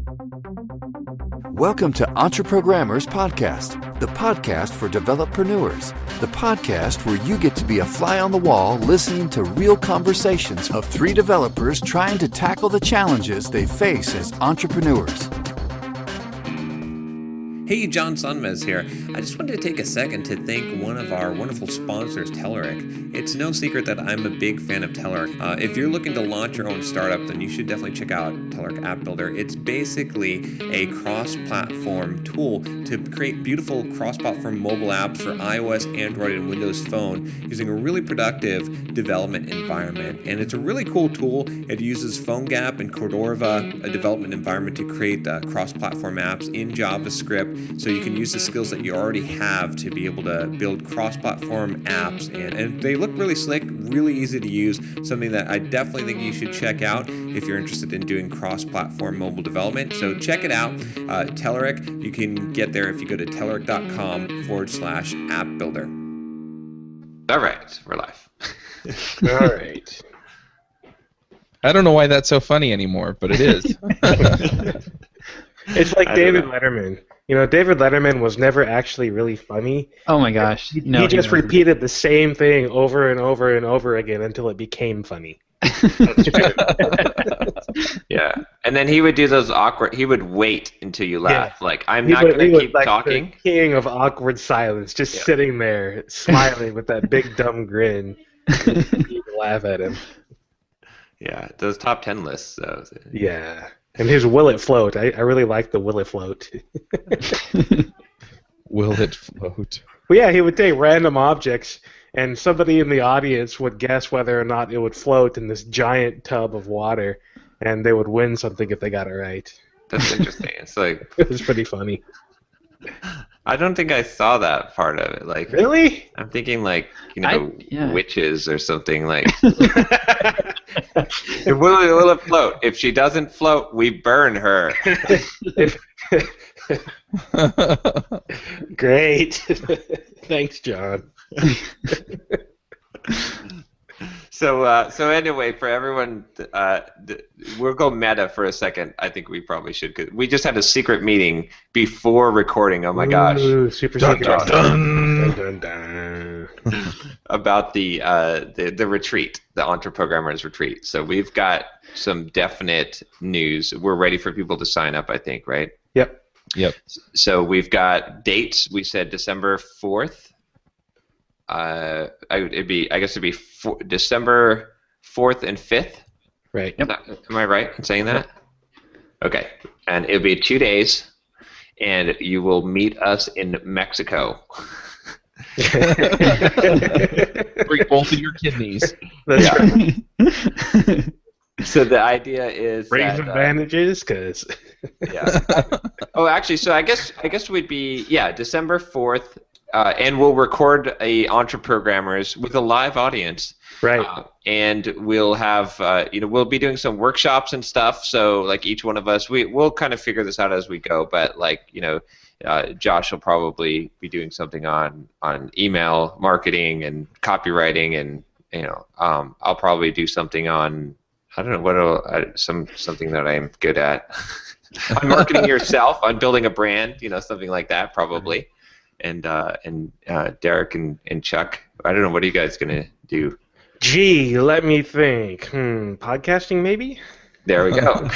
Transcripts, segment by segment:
Welcome to EntreProgrammers Podcast, the podcast for developreneurs, the podcast where you get to be a fly on the wall listening to real conversations of three developers trying to tackle the challenges they face as entrepreneurs. Hey, John Sonmez here. I just wanted to take a second to thank one of our wonderful sponsors, Derick. It's no secret that I'm a big fan of Derick. If you're looking to launch your own startup, then you should definitely check out Derick App Builder. It's basically a cross-platform tool to create beautiful cross-platform mobile apps for iOS, Android, and Windows Phone using a really productive development environment. And it's a really cool tool. It uses PhoneGap and Cordova, a development environment, to create cross-platform apps in JavaScript. So you can use the skills that you already have to be able to build cross-platform apps. And they look really slick, really easy to use, something that I definitely think you should check out if you're interested in doing cross-platform mobile development. So check it out. Derick, you can get there if you go to derick.com/app builder. All right, we're live. All right. I don't know why that's so funny anymore, but it is. It's like David Letterman. You know, David Letterman was never actually really funny. Oh my gosh. He just repeated the same thing over and over and over again until it became funny. That's true. Yeah. And then he would do those awkward, he would wait until you laugh. Yeah. Like, I'm not going to keep talking. The king of awkward silence, just sitting there, smiling with that big dumb grin. You laugh at him. Yeah, those top 10 lists. So. Yeah. And his Will It Float. I really like the Will It Float. Will it float? Well, yeah, he would take random objects, and somebody in the audience would guess whether or not it would float in this giant tub of water, and they would win something if they got it right. That's interesting. It's like it was pretty funny. I don't think I saw that part of it. Like, really? I'm thinking like, witches or something like. Will it float? If she doesn't float, we burn her. Great. Thanks, John. So anyway, for everyone, we'll go meta for a second. I think we probably should, because we just had a secret meeting before recording. Oh my gosh! Super dun, secret. Dun, dun, dun, dun. About the retreat, the EntreProgrammers Retreat. So we've got some definite news. We're ready for people to sign up, I think, right? Yep. So we've got dates. We said December 4th. I guess it'd be December 4th and 5th. Right. Am I right in saying that? Okay. And it'll be 2 days, and you will meet us in Mexico. Bring both of your kidneys. That's right. So the idea is bring some bandages, because. Yeah. Oh, actually, so I guess we'd be December 4th. And we'll record a EntreProgrammers with a live audience, right? And we'll have, we'll be doing some workshops and stuff. So, like, each one of us, we'll kind of figure this out as we go. But, like, Josh will probably be doing something on email marketing and copywriting, and I'll probably do something on, I don't know something that I'm good at. On marketing yourself, on building a brand, something like that, probably. Mm-hmm. And Derick and Chuck, I don't know, what are you guys gonna do? Gee, let me think. Podcasting maybe? There we go.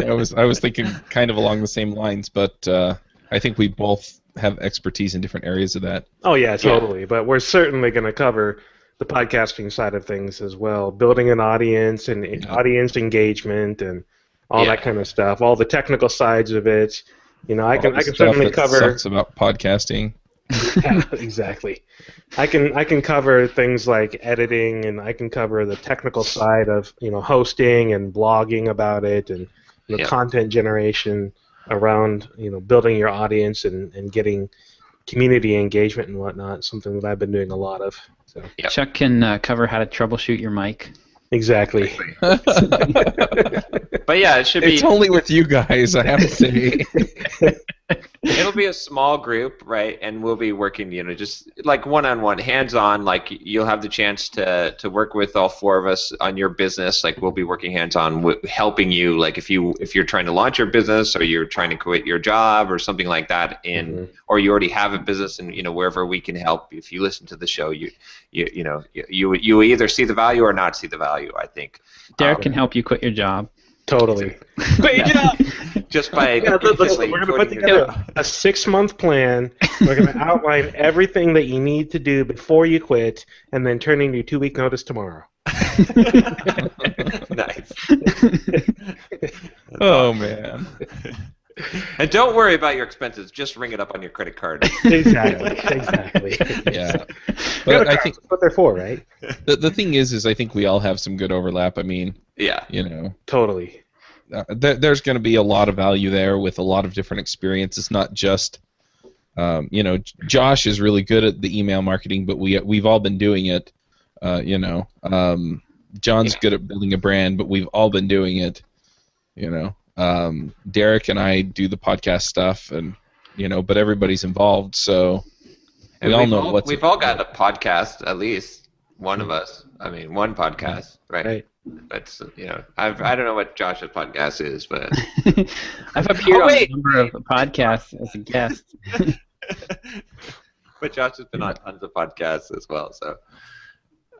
I was thinking kind of along the same lines, but I think we both have expertise in different areas of that. Oh yeah, totally. Yeah. But we're certainly going to cover the podcasting side of things as well, building an audience and audience engagement and all that kind of stuff, all the technical sides of it. I can certainly cover. Sucks about podcasting. Yeah, exactly. I can cover things like editing, and I can cover the technical side of hosting and blogging about it, and content generation around building your audience and getting community engagement and whatnot. Something that I've been doing a lot of. So. Yep. Chuck can cover how to troubleshoot your mic. Exactly. But yeah, it should be. It's only with you guys, I have to say. It'll be a small group, right? And we'll be working, just like one-on-one, hands-on. Like you'll have the chance to work with all four of us on your business. Like we'll be working hands-on, helping you. Like if you're trying to launch your business, or you're trying to quit your job, or something like that, or you already have a business, and wherever we can help. If you listen to the show, you either see the value or not see the value. I think Derick can help you quit your job. Totally. Great job. Just by we're going to put together a 6-month plan. We're going to outline everything that you need to do before you quit, and then turn in your 2-week notice tomorrow. Nice. Oh man. And don't worry about your expenses. Just ring it up on your credit card. Exactly. Yeah. But I think that's what they're for, right? the thing is I think we all have some good overlap. I mean, yeah. Totally. There's going to be a lot of value there with a lot of different experience. It's not just, Josh is really good at the email marketing, but we've all been doing it. John's good at building a brand, but we've all been doing it. Derick and I do the podcast stuff, and but everybody's involved, so we all know what's. We've all got a podcast, at least one of us. I mean, one podcast, right? That's I don't know what Josh's podcast is, but I've appeared on a number of podcasts as a guest. But Josh has been on tons of podcasts as well, so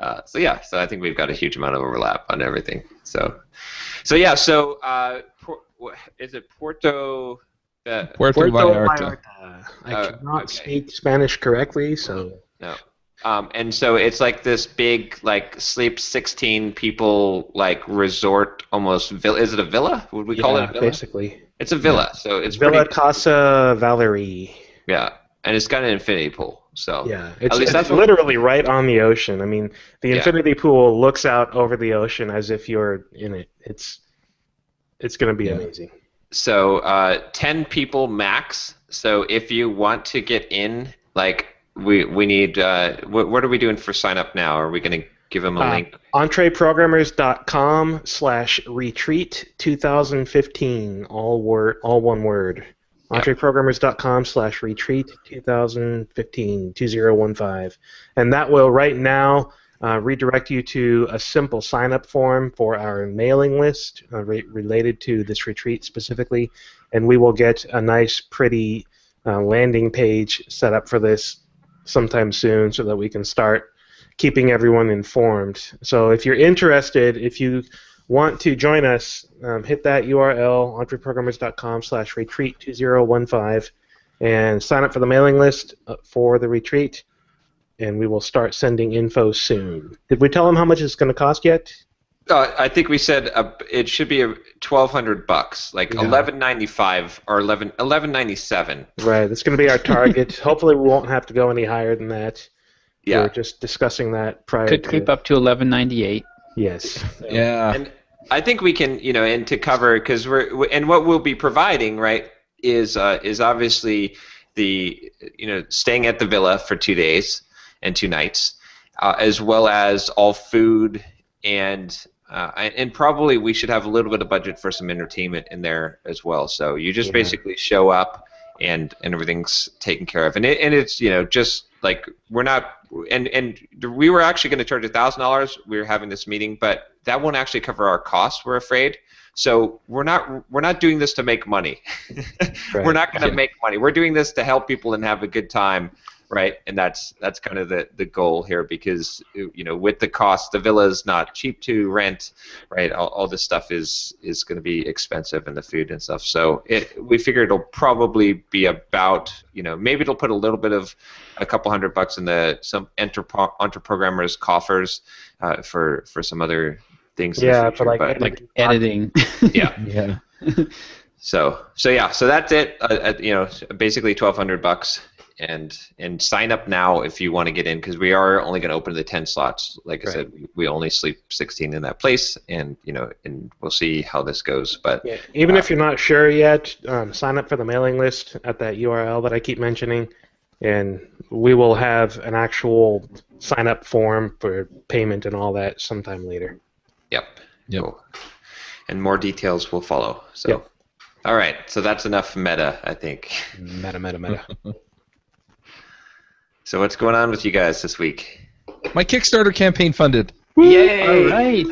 I think we've got a huge amount of overlap on everything. So is it Puerto Vallarta. I cannot speak Spanish correctly, so no. And so it's like this big, like sleep 16 people, like resort almost villa. Is it a villa? Would we call it a villa? Basically. It's a villa, so it's Villa Casa Valerie. Yeah, and it's got an infinity pool. So yeah, it's literally right on the ocean. I mean, the infinity pool looks out over the ocean as if you're in it. It's going to be amazing. So 10 people max. So if you want to get in, like. We need. What are we doing for sign up now? Are we going to give them a link? EntreProgrammers.com/retreat 2015. All one word. EntreProgrammers.com/retreat 2015 2015, and that will right now redirect you to a simple sign up form for our mailing list related to this retreat specifically, and we will get a nice, pretty landing page set up for this sometime soon so that we can start keeping everyone informed. So if you're interested, if you want to join us, hit that URL, entrepreprogrammers.com/retreat 2015, and sign up for the mailing list for the retreat, and we will start sending info soon. Did we tell them how much it's going to cost yet? I think we said it should be $1,200, like $11.95 or $11.97. Right, that's going to be our target. Hopefully, we won't have to go any higher than that. Yeah, we're just discussing that prior. Could creep up to $11.98. Yes. Yeah. And I think we can, and to cover because and what we'll be providing, right, is obviously the staying at the villa for 2 days and 2 nights, as well as all food and probably we should have a little bit of budget for some entertainment in there as well. So you just basically show up and everything's taken care of. And it's just like we're not and we were actually going to charge $1,000. We were having this meeting, but that won't actually cover our costs, we're afraid. So we're not doing this to make money. Right. We're not going to make money. We're doing this to help people and have a good time. Right, and that's kind of the goal here because with the cost, the villa is not cheap to rent, right? All this stuff is going to be expensive, and the food and stuff. So we figure it'll probably be about maybe it'll put a little bit of a couple $100 in some EntreProgrammers coffers for some other things. Yeah, in the future, for like editing. Yeah. So that's it. Basically $1,200. And sign up now if you want to get in because we are only going to open the 10 slots. Like I said, we only sleep 16 in that place, and and we'll see how this goes. But even if you're not sure yet, sign up for the mailing list at that URL that I keep mentioning, and we will have an actual sign up form for payment and all that sometime later. Yep. And more details will follow. So. All right, so that's enough meta, I think. Meta. So what's going on with you guys this week? My Kickstarter campaign funded. Yay! All right.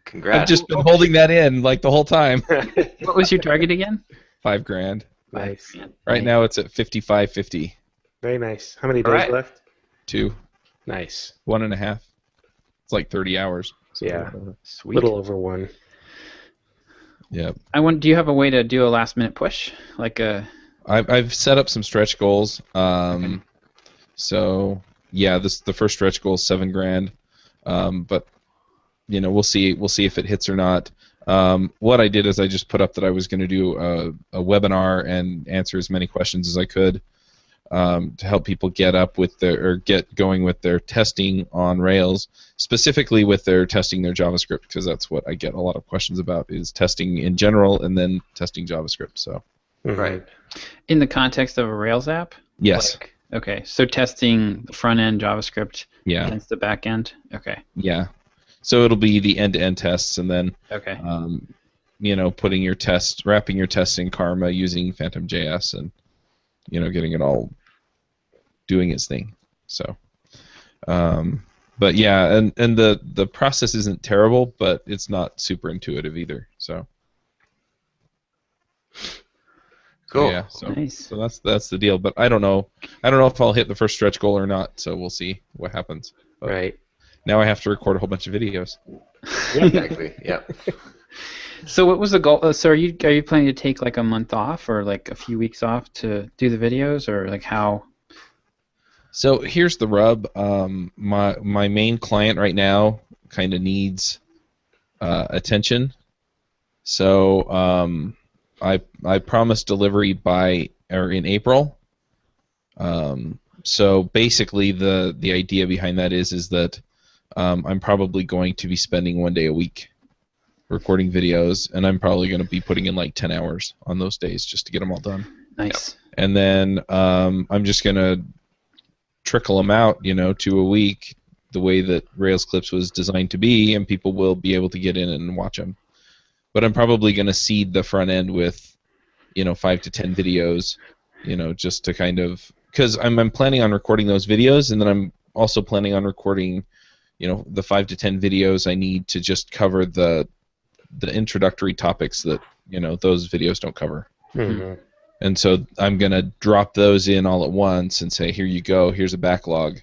Congrats. I've just been holding that in like the whole time. What was your target again? $5,000. Nice. Right now it's at 55.50. Very nice. How many days Alright. left? 2, Nice. 1.5. It's like 30 hours. Yeah. Sweet. Little over 1. Yeah. Do you have a way to do a last minute push? Like a I've set up some stretch goals. So yeah, the first stretch goal is $7,000. But we'll see if it hits or not. What I did is I just put up that I was going to do a webinar and answer as many questions as I could to help people get going with their testing on Rails, specifically with their testing their JavaScript, because that's what I get a lot of questions about is testing in general and then testing JavaScript. So Right. in the context of a Rails app? yes, Okay, so testing the front end JavaScript yeah, against the back end? Okay. yeah. So it'll be the end-to-end tests, and then Okay. wrapping your tests in Karma using Phantom.js, and getting it all doing its thing. So, but yeah, and the process isn't terrible, but it's not super intuitive either. So. Cool. Yeah, so Nice. that's the deal. But I don't know if I'll hit the first stretch goal or not. So we'll see what happens. But Right. now I have to record a whole bunch of videos. Exactly. Yeah. So what was the goal? So are you planning to take like a month off or like a few weeks off to do the videos, or like how? So here's the rub. My main client right now kind of needs attention. So I promised delivery in April. So basically the idea behind that is that I'm probably going to be spending 1 day a week recording videos, and I'm probably going to be putting in like 10 hours on those days just to get them all done. Nice. And then I'm just going to trickle them out, to a week, the way that Rails Clips was designed to be, and people will be able to get in and watch them. But I'm probably going to seed the front end with, 5 to 10 videos, just to kind of, because I'm planning on recording those videos, and then I'm also planning on recording, the 5 to 10 videos I need to just cover the introductory topics that, those videos don't cover. Mhm. And so I'm going to drop those in all at once and say, here you go, here's a backlog,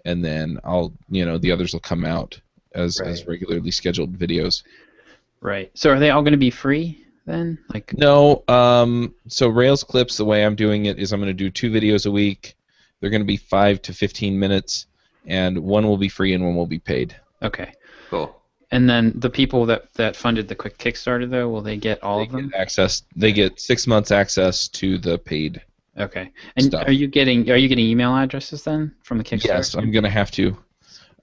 and then I'll, the others will come out as regularly scheduled videos. Right. So are they all going to be free then? Like No, so Rails Clips, the way I'm doing it is I'm going to do 2 videos a week. They're going to be 5 to 15 minutes, and one will be free and one will be paid. Okay. Cool. And then the people that funded the quick Kickstarter though, will they get all of them? They get 6 months access to the paid. Okay. And stuff. are you getting email addresses then from the Kickstarter? Yes, I'm going to have to.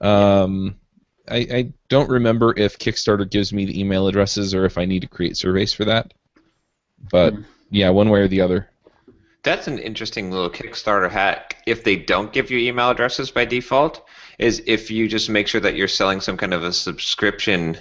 I don't remember if Kickstarter gives me the email addresses or if I need to create surveys for that. But yeah, one way or the other. That's an interesting little Kickstarter hack. If they don't give you email addresses by default, is if you just make sure that you're selling some kind of a subscription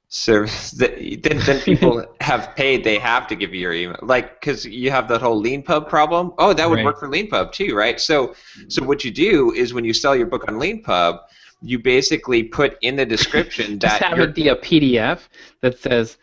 service, then people have paid, they have to give you your email. Like, because you have that whole LeanPub problem. Oh, that would Right. work for LeanPub too, right? So what you do is when you sell your book on LeanPub, you basically put in the description Just that have you're it be a PDF that says,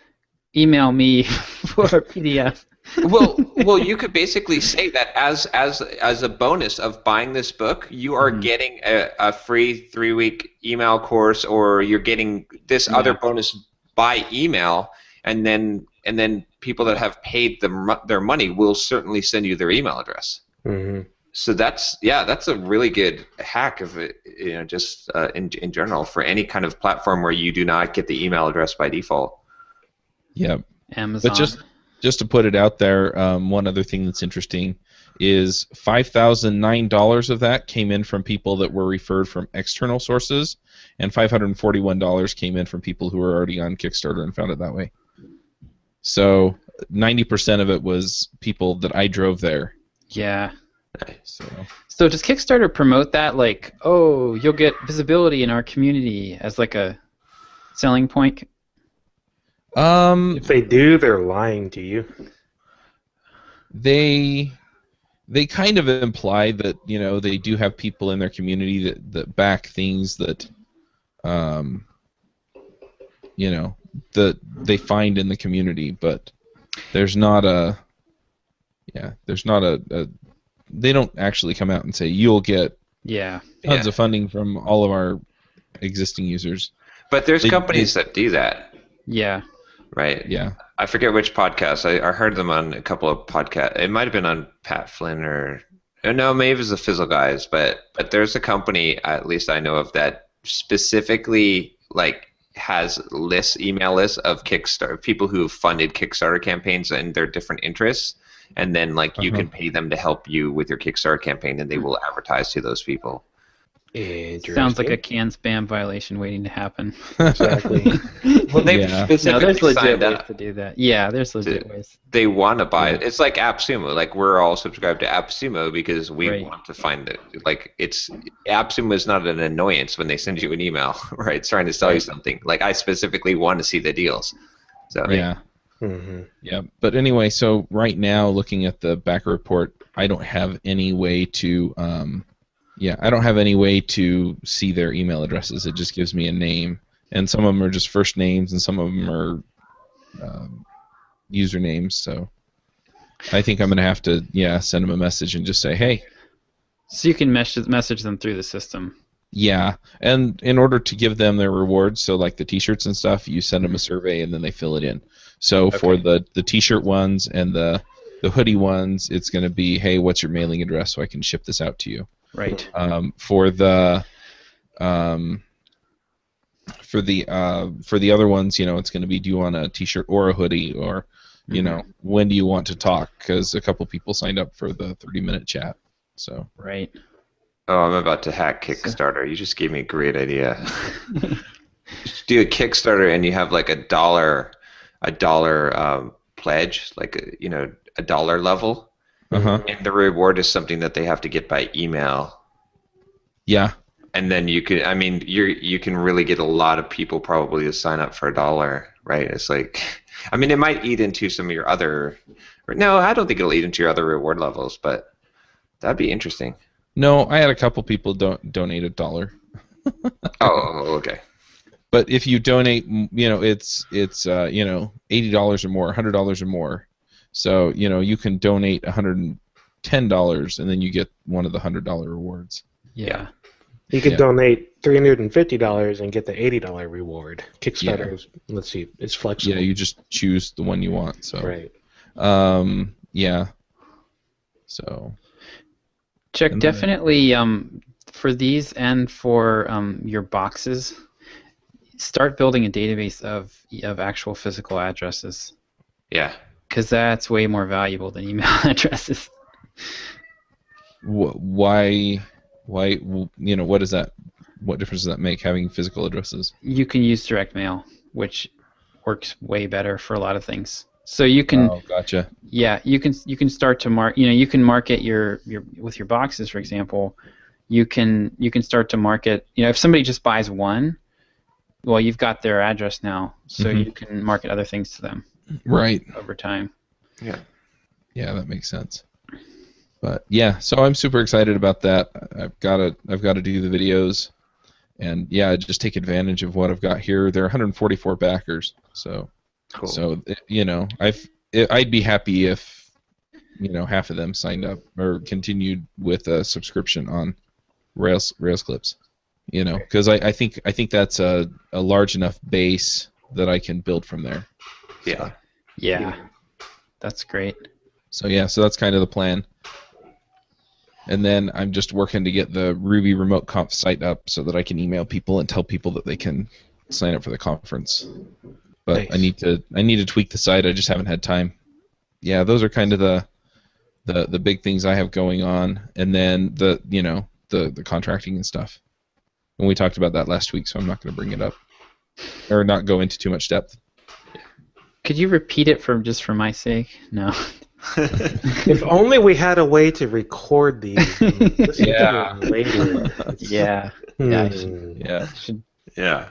email me for a PDF. well, you could basically say that as a bonus of buying this book, you are getting a free 3-week email course, or you're getting this other bonus by email, and then people that have paid their money will certainly send you their email address. Mhm. So that's a really good hack of it, just in general for any kind of platform where you do not get the email address by default. Yeah. Amazon. But just to put it out there, one other thing that's interesting is $5,009 of that came in from people that were referred from external sources, and $541 came in from people who were already on Kickstarter and found it that way. So 90% of it was people that I drove there. Yeah. So does Kickstarter promote that, like, oh, you'll get visibility in our community as like a selling point? If they do, they're lying to you. They kind of imply that, you know, they do have people in their community that back things that, you know, that they find in the community, but there's not a they don't actually come out and say you'll get tons of funding from all of our existing users. But there's companies that do that. Yeah. Right? Yeah. I forget which podcast. I heard them on a couple of podcasts. It might have been on Pat Flynn or no, maybe it was the Fizzle guys. But there's a company, at least I know of, that specifically like has email lists of Kickstarter people who have funded Kickstarter campaigns and their different interests, and then like you can pay them to help you with your Kickstarter campaign, and they will advertise to those people. Sounds like a CAN spam violation waiting to happen. Exactly. Well, they've No, specifically there's legit signed ways up. to do that. Yeah, there's legit ways. They want to buy it. It's like AppSumo. Like we're all subscribed to AppSumo because we want to find it. Like AppSumo is not an annoyance when they send you an email, right? It's trying to sell you something. Like I specifically want to see the deals. So Yeah. Mm-hmm. Yeah. But anyway, so right now, looking at the backer report, I don't have any way to see their email addresses. It just gives me a name, and some of them are just first names, and some of them are usernames. So I think I'm gonna have to send them a message and just say, hey. So you can message them through the system. Yeah, and in order to give them their rewards, so like the T-shirts and stuff, you send them a survey and then they fill it in. So for the T-shirt ones and the hoodie ones, it's going to be, hey, what's your mailing address so I can ship this out to you? Right. For the other ones, you know, it's going to be, do you want a T-shirt or a hoodie, or you know, when do you want to talk? Because a couple people signed up for the 30-minute chat. So right. Oh, I'm about to hack Kickstarter. You just gave me a great idea. Just do a Kickstarter and you have like a dollar pledge, like a dollar level, and the reward is something that they have to get by email. Yeah. And then you can really get a lot of people probably to sign up for $1, right? It's like, I mean, it might eat into some of your other. No, I don't think it'll eat into your other reward levels, but that'd be interesting. No, I had a couple people donate $1. Oh, okay. But if you donate, you know, it's $80 or more, $100 or more. So you can donate $110, and then you get one of the $100 rewards. Yeah. You could donate $350 and get the $80 reward. Kickstarter is, let's see, it's flexible. Yeah, you just choose the one you want. So right. Yeah. So. Chuck, definitely for these and for your boxes, start building a database of actual physical addresses. Yeah. Because that's way more valuable than email addresses. Why? What is that? What difference does that make, having physical addresses? You can use direct mail, which works way better for a lot of things. So you can. Oh, gotcha. Yeah, you can start to mark. You can market your with your boxes, for example. You can start to market. If somebody just buys one, well, you've got their address now, so you can market other things to them. Right. Over time. Yeah. Yeah, that makes sense. But yeah, so I'm super excited about that. I've got to do the videos, and just take advantage of what I've got here. There are 144 backers, so. Cool. So I'd be happy if half of them signed up or continued with a subscription on Rails Clips, because I think that's a large enough base that I can build from there. Yeah. Yeah. That's great. So so that's kind of the plan. And then I'm just working to get the Ruby Remote Conf site up so that I can email people and tell people that they can sign up for the conference. But nice. I need to tweak the site. I just haven't had time. Yeah, those are kind of the big things I have going on, and then the contracting and stuff. And we talked about that last week, so I'm not going to bring it up or not go into too much depth. Could you repeat it for my sake? No. If only we had a way to record these. Yeah. Later. Yeah. Yeah. Yeah.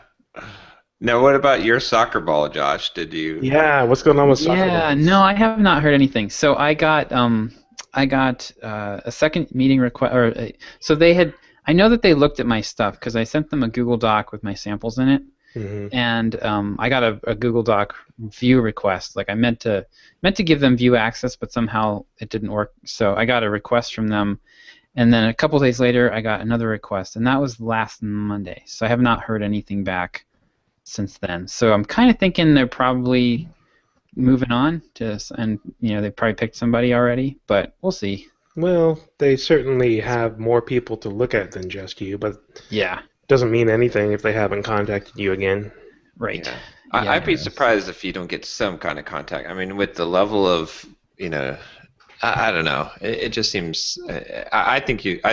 Now, what about your soccer ball, Josh? Did you? Yeah, what's going on with soccer Yeah, balls? no, I have not heard anything. So I got a second meeting request, so they had. I know that they looked at my stuff because I sent them a Google Doc with my samples in it, and I got a Google Doc view request. Like I meant to give them view access, but somehow it didn't work. So I got a request from them, and then a couple days later I got another request, and that was last Monday. So I have not heard anything back since then. So I'm kind of thinking they're probably moving on to, and they probably picked somebody already, but we'll see. Well, they certainly have more people to look at than just you, but Yeah. doesn't mean anything if they haven't contacted you again. Right. Yeah. Yeah. I'd be surprised if you don't get some kind of contact. I mean, with the level of, I don't know. It just seems. I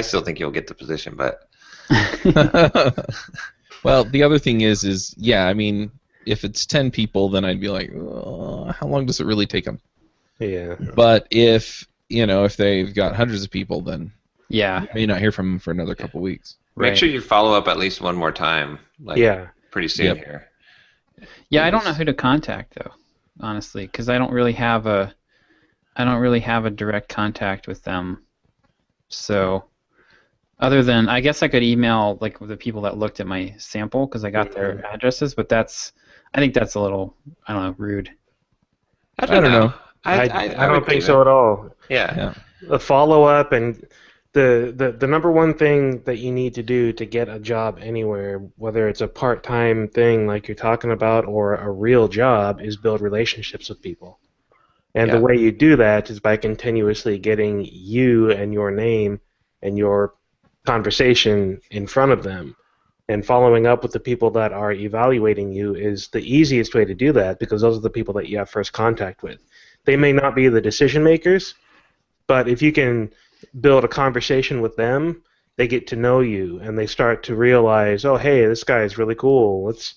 still think you'll get the position, but. Well, the other thing is yeah, I mean, if it's 10 people, then I'd be like, oh, how long does it really take them? Yeah. But if they've got hundreds of people, then Yeah. you may not hear from them for another couple weeks. Make Right. sure you follow up at least one more time. Like, Yeah. Pretty soon Yep. here. Yeah, I don't know who to contact though, honestly, because I don't really have a direct contact with them. So, other than I guess I could email like the people that looked at my sample because I got their addresses, but I think that's a little, I don't know, rude. I don't know. I would don't think do so it. at all. Yeah. The follow-up and the number one thing that you need to do to get a job anywhere, whether it's a part-time thing like you're talking about or a real job, is build relationships with people. And the Yeah. way you do that is by continuously getting you and your name and your conversation in front of them. And following up with the people that are evaluating you is the easiest way to do that because those are the people that you have first contact with. They may not be the decision makers, but if you can build a conversation with them, they get to know you and they start to realize, oh, hey, this guy is really cool. Let's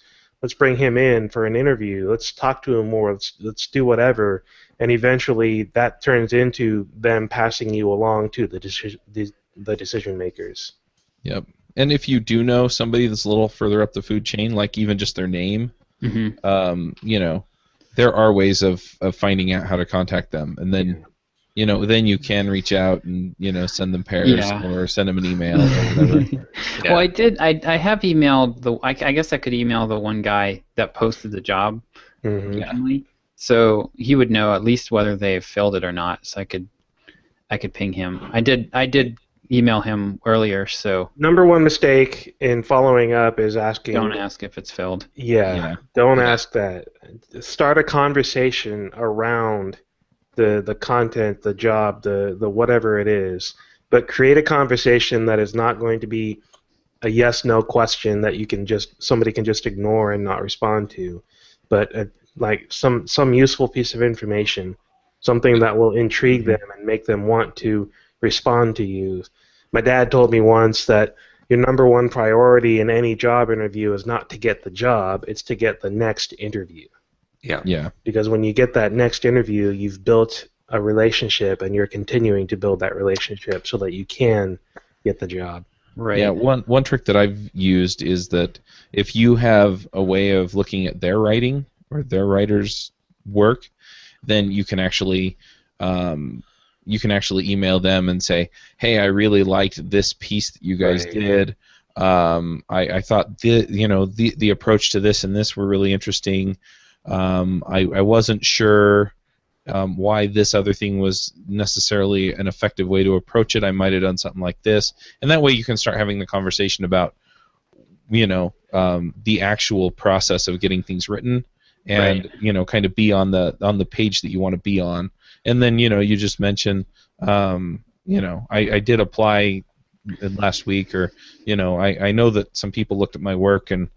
bring him in for an interview. Let's talk to him more. Let's do whatever. And eventually that turns into them passing you along to the decision makers. Yep. And if you do know somebody that's a little further up the food chain, like even just their name, there are ways of finding out how to contact them, and then then you can reach out and send them pairs or send them an email or whatever. Well, I have emailed I guess I could email the one guy that posted the job originally, so he would know at least whether they've filled it or not. So I could ping him. I did email him earlier, so Number one mistake in following up is asking. don't ask if it's filled. Yeah. Don't ask that. Start a conversation around the content, the job, the whatever it is, but create a conversation that is not going to be a yes/no question that somebody can just ignore and not respond to, but like some useful piece of information, something that will intrigue them and make them want to respond to you. My dad told me once that your number one priority in any job interview is not to get the job, it's to get the next interview. Yeah. Because when you get that next interview, you've built a relationship and you're continuing to build that relationship so that you can get the job. Right. Yeah, one trick that I've used is that if you have a way of looking at their writing or their writer's work, then you can actually email them and say, hey, I really liked this piece that you guys did. I thought the approach to this and this were really interesting. I wasn't sure why this other thing was necessarily an effective way to approach it. I might have done something like this, and that way you can start having the conversation about the actual process of getting things written, and kind of be on the page that you want to be on. And then you just mention I did apply last week, or I know that some people looked at my work, and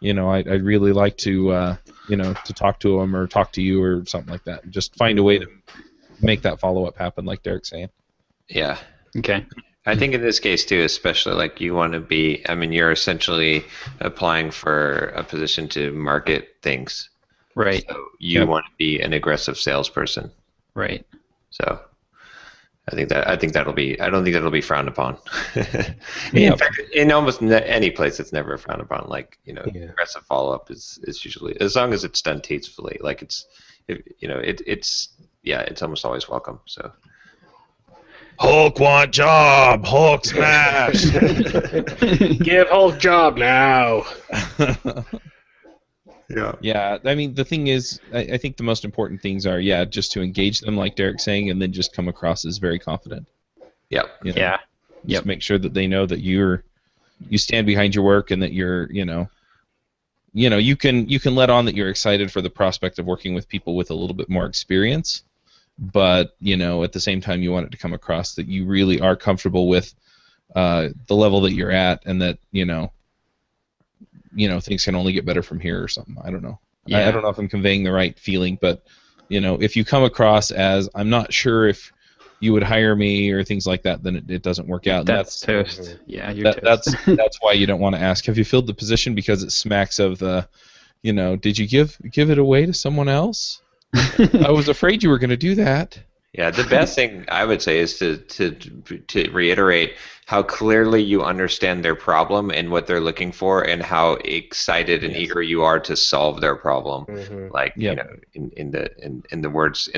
I'd really like to to talk to them or talk to you or something like that. Just find a way to make that follow-up happen, like Derick's saying. Yeah. Okay. I think in this case too, especially like you want to be, I mean, you're essentially applying for a position to market things. Right. So you want to be an aggressive salesperson. Right. So I think that'll be. I don't think that'll be frowned upon. Yeah. In fact, in almost any place, it's never frowned upon. Like aggressive follow-up is usually, as long as it's done tastefully. Like it's almost always welcome. So. Hulk want job. Hulk smash. Give Hulk job now. Yeah. Yeah, I mean, the thing is, I think the most important things are, just to engage them, like Derick's saying, and then just come across as very confident. Yep. You know? Yeah. Just make sure that they know that you stand behind your work and that you're, you can let on that you're excited for the prospect of working with people with a little bit more experience, but, at the same time you want it to come across that you really are comfortable with the level that you're at and that, things can only get better from here or something. I don't know. Yeah. I don't know if I'm conveying the right feeling, but, if you come across as, I'm not sure if you would hire me or things like that, then it doesn't work out. That's toast. Yeah, you're toast. That's why you don't want to ask, have you filled the position, because it smacks of the, did you give it away to someone else? I was afraid you were going to do that. Yeah, the best thing I would say is to reiterate how clearly you understand their problem and what they're looking for, and how excited and eager you are to solve their problem. Mm-hmm. Like in the words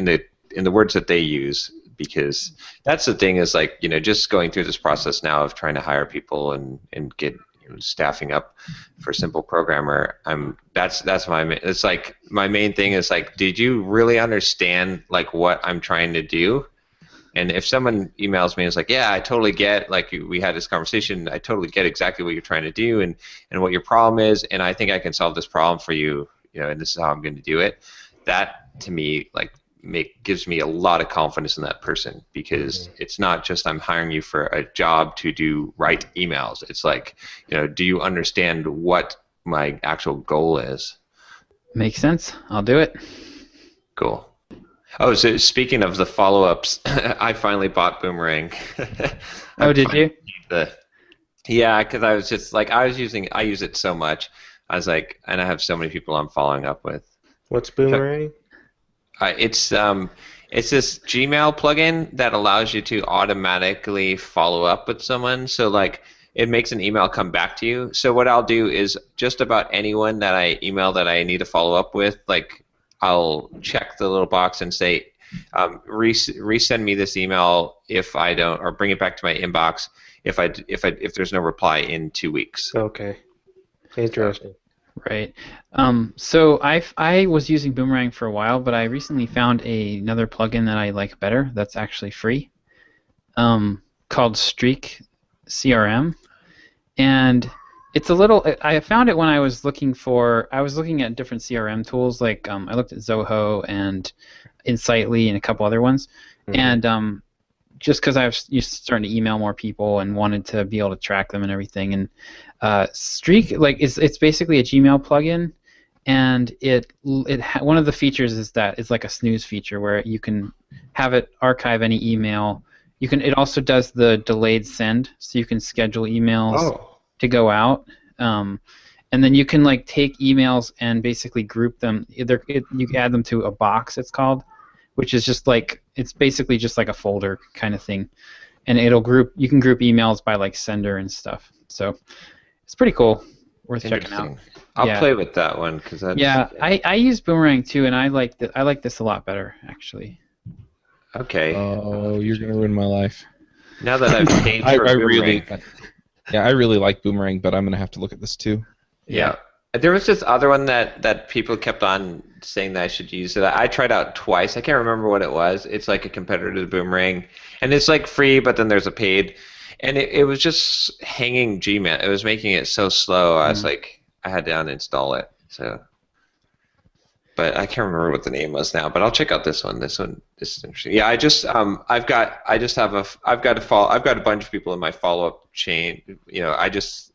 that they use, because that's the thing is like just going through this process now of trying to hire people and get staffing up for simple programmer. It's like my main thing is like, did you really understand like what I'm trying to do? And if someone emails me and is like, yeah, I totally get, like we had this conversation, I totally get exactly what you're trying to do and what your problem is, and I think I can solve this problem for you, and this is how I'm going to do it. That to me like gives me a lot of confidence in that person, because it's not just I'm hiring you for a job to write emails. It's like, do you understand what my actual goal is? Makes sense. I'll do it. Cool. Oh, so speaking of the follow-ups, I finally bought Boomerang. Oh, did you? Yeah, because I was just like, I use it so much. I was like, and I have so many people I'm following up with. What's Boomerang? It's this Gmail plugin that allows you to automatically follow up with someone. So like it makes an email come back to you. So what I'll do is just about anyone that I email that I need to follow up with, like I'll check the little box and say, resend me this email if I don't, or bring it back to my inbox if there's no reply in 2 weeks. Okay. Interesting. Right. So I was using Boomerang for a while, but I recently found another plugin that I like better that's actually free, called Streak CRM. And it's a little, I found it when I was looking at different CRM tools, like I looked at Zoho and Insightly and a couple other ones. Mm-hmm. And just because I was starting to email more people and wanted to be able to track them and everything. And Streak, like, it's basically a Gmail plugin, and one of the features is that it's like a snooze feature where you can have it archive any email. It also does the delayed send, so you can schedule emails to go out. And then you can like take emails and basically group them. You add them to a box, it's called, which is just like, it's basically just like a folder kind of thing, and you can group emails by like sender and stuff. So it's pretty cool, worth checking out. I'll play with that one because I use Boomerang too, and I like this a lot better actually. Okay. Oh, you're gonna ruin my life. Now that I've paid for Boomerang. I really like Boomerang, but I'm gonna have to look at this too. Yeah. There was this other one that people kept on saying that I should use. That I tried out twice. I can't remember what it was. It's like a competitor to Boomerang, and it's like free, but then there's a paid. And it was just hanging Gmail. It was making it so slow. I was like, I had to uninstall it. So, but I can't remember what the name was now. But I'll check out this one. This is interesting. Yeah, I've got a bunch of people in my follow-up chain. I just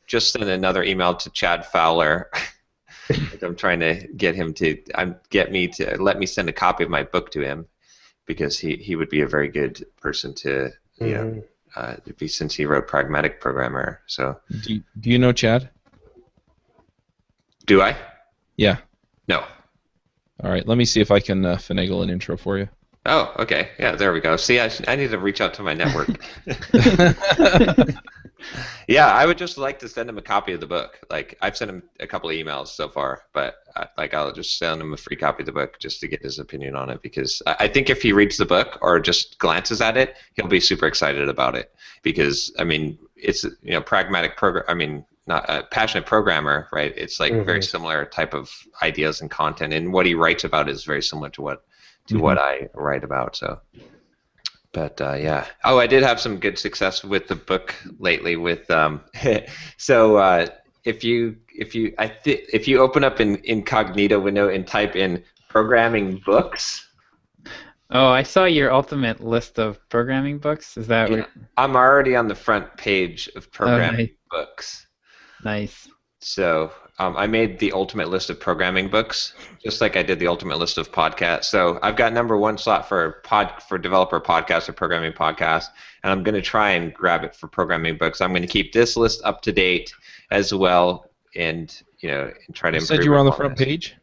sent another email to Chad Fowler. I'm trying to get him to let me send a copy of my book to him, because he would be a very good person to since he wrote Pragmatic Programmer. So do you know Chad? Do I? Yeah. No. All right. Let me see if I can finagle an intro for you. Oh, okay. Yeah, there we go. See, I need to reach out to my network. Yeah, I would just like to send him a copy of the book. Like, I've sent him a couple of emails so far, but I'll just send him a free copy of the book just to get his opinion on it, because I think if he reads the book or just glances at it, he'll be super excited about it. Because I mean, it's pragmatic program. I mean, not a passionate programmer, right? It's like very similar type of ideas and content, and what he writes about is very similar to what I write about. So. But yeah. Oh, I did have some good success with the book lately. With so if you open up an incognito window and type in programming books. Oh, I saw your ultimate list of programming books. Is that? Yeah, I'm already on the front page of programming books. Nice. So I made the ultimate list of programming books, just like I did the ultimate list of podcasts. So I've got number 1 slot for developer podcasts or programming podcasts, and I'm going to try and grab it for programming books. I'm going to keep this list up to date as well, and and try to improve. You said you were on the front page?